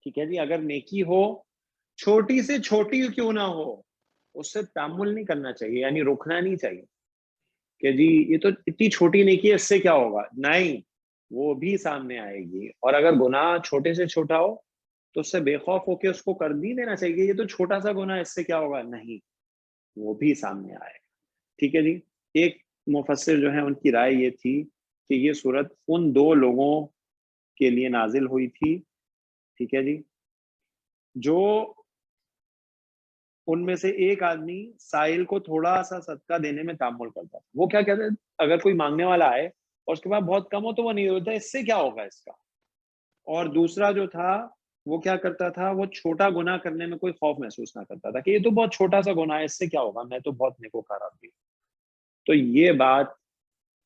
ٹھیک ہے جی، اگر نیکی ہو چھوٹی سے چھوٹی کیوں نہ ہو، اس سے تعامل نہیں کرنا چاہیے، یعنی رکنا نہیں چاہیے کہ جی یہ تو اتنی چھوٹی نیکی ہے، اس سے کیا ہوگا. نہیں، وہ بھی سامنے آئے گی. اور اگر گناہ چھوٹے سے چھوٹا ہو تو اس سے بے خوف ہو کے اس کو کر نہیں دینا چاہیے، یہ تو چھوٹا سا گناہ، اس سے کیا ہوگا. نہیں، وہ بھی سامنے آئے گا. ٹھیک ہے جی. ایک مفسر جو ہے ان کی رائے یہ تھی کہ یہ صورت ان 2 لوگوں کے لیے نازل ہوئی تھی، ٹھیک ہے جی، جو ان میں سے ایک آدمی سائل کو تھوڑا سا صدقہ دینے میں تعامل کرتا تھا. وہ کیا کہتے ہیں، اگر کوئی مانگنے والا آئے اور اس کے پاس بہت کم ہو تو وہ نہیں ہوتا، اس سے کیا ہوگا اس کا. اور دوسرا جو تھا وہ کیا کرتا تھا، وہ چھوٹا گناہ کرنے میں کوئی خوف محسوس نہ کرتا تھا کہ یہ تو بہت چھوٹا سا گناہ ہے، اس سے کیا ہوگا، میں تو بہت نیکوکار آدمی. تو یہ بات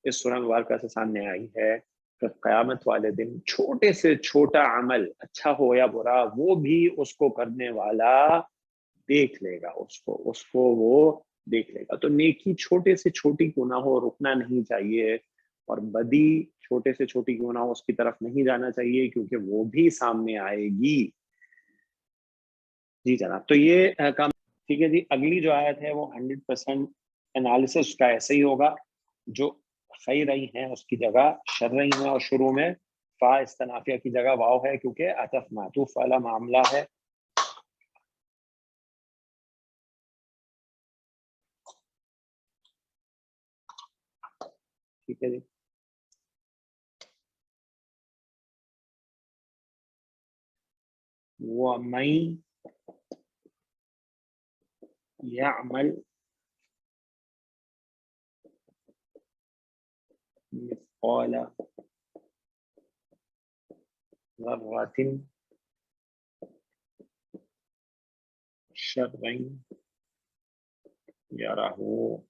اس سورہ مبارکہ سے سامنے آئی ہے کہ قیامت والے دن چھوٹے سے چھوٹا عمل، اچھا ہو یا برا، وہ بھی اس کو کرنے والا دیکھ لے گا، اس کو وہ دیکھ لے گا. تو نیکی چھوٹے سے چھوٹی کیوں نہ ہو، رکنا نہیں چاہیے، اور بدی چھوٹے سے چھوٹی کیوں نہ ہو اس کی طرف نہیں جانا چاہیے، کیونکہ وہ بھی سامنے آئے گی. جی جناب. تو یہ کام ٹھیک ہے جی. اگلی جو آیت ہے وہ 100% انالیسس کا ایسے ہی ہوگا. جو خیر رہی ہیں اس کی جگہ شر رہی ہیں، اور شروع میں فا استنافیہ کی جگہ واو ہے کیونکہ عطف معطوف والا معاملہ ہے. ٹھیک ہے جی. وَمَن يَعْمَلْ مثقال ذرة شرا يره.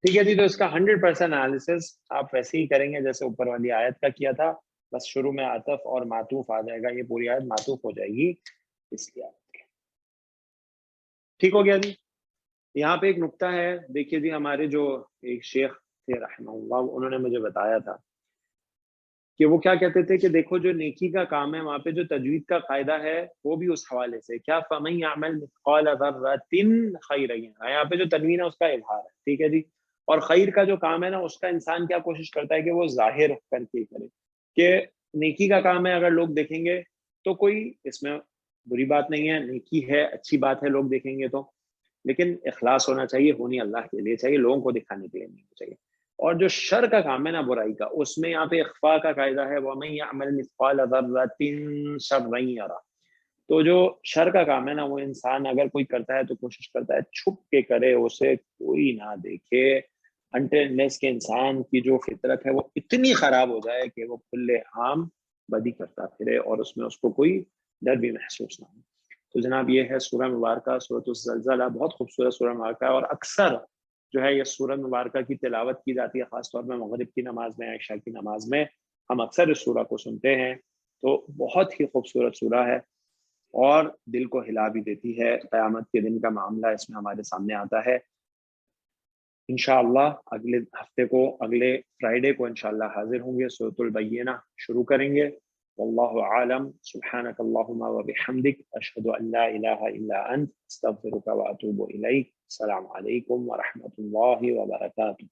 ٹھیک ہے جی. تو اس کا 100% انالیسس آپ ویسے ہی کریں گے جیسے اوپر والی آیت کا کیا تھا، بس شروع میں عطف اور معطوف آ جائے گا. یہ پوری آیت معطوف ہو جائے گی اس کی آیت کے. ٹھیک ہو گیا جی. یہاں پہ ایک نقطہ ہے، دیکھیے جی، ہمارے جو ایک شیخ تھے رحمہ اللہ، انہوں نے مجھے بتایا تھا کہ وہ کیا کہتے تھے کہ دیکھو جو نیکی کا کام ہے وہاں پہ جو تجوید کا قاعدہ ہے وہ بھی اس حوالے سے کیا فَمَن يَعْمَلْ مِثْقَالَ ذَرَّةٍ خَيْرًا يَرَهُ. یہاں پہ جو تنوین ہے اس کا اظہار ہے. ٹھیک ہے جی. اور خیر کا جو کام ہے نا، اس کا انسان کیا کوشش کرتا ہے کہ وہ ظاہر کر کے کرے. کہ نیکی کا کام ہے، اگر لوگ دیکھیں گے تو کوئی اس میں بری بات نہیں ہے، نیکی ہے، اچھی بات ہے، لوگ دیکھیں گے تو، لیکن اخلاص ہونا چاہیے، ہونی اللہ کے لیے چاہیے، لوگوں کو دکھانے کے لیے نہیں چاہیے. اور جو شر کا کام ہے نا، برائی کا، اس میں یہاں پہ اخفاء کا قاعدہ ہے وَمَن يَعْمَلْ مِثْقَالَ ذَرَّةٍ شَرًّا يَرَهُ. تو جو شر کا کام ہے نا، وہ انسان اگر کوئی کرتا ہے تو کوشش کرتا ہے چھپ کے کرے، اسے کوئی نہ دیکھے، انٹرنیس کے انسان کی جو فطرت ہے وہ اتنی خراب ہو جائے کہ وہ کھلے عام بدی کرتا پھرے اور اس میں اس کو کوئی ڈر بھی محسوس نہ ہو. تو جناب یہ ہے سورہ مبارکہ، سورۃ الزلزلہ. بہت خوبصورت سورہ مبارکہ ہے، اور اکثر جو ہے یہ سورہ مبارکہ کی تلاوت کی جاتی ہے، خاص طور میں مغرب کی نماز میں، عشاء کی نماز میں ہم اکثر اس سورہ کو سنتے ہیں. تو بہت ہی خوبصورت سورہ ہے اور دل کو ہلا بھی دیتی ہے. قیامت کے دن کا معاملہ اس میں ہمارے سامنے آتا ہے. انشاءاللہ اگلے ہفتے کو، اگلے فرائیڈے کو انشاءاللہ حاضر ہوں گے، سورۃ البینہ شروع کریں گے. واللہ عالم. سبحانک اللہم و بحمدک، اشہد ان لا الہ الا انت، استغفرک و اتوب الیک. السلام علیکم ورحمۃ اللہ وبرکاتہ.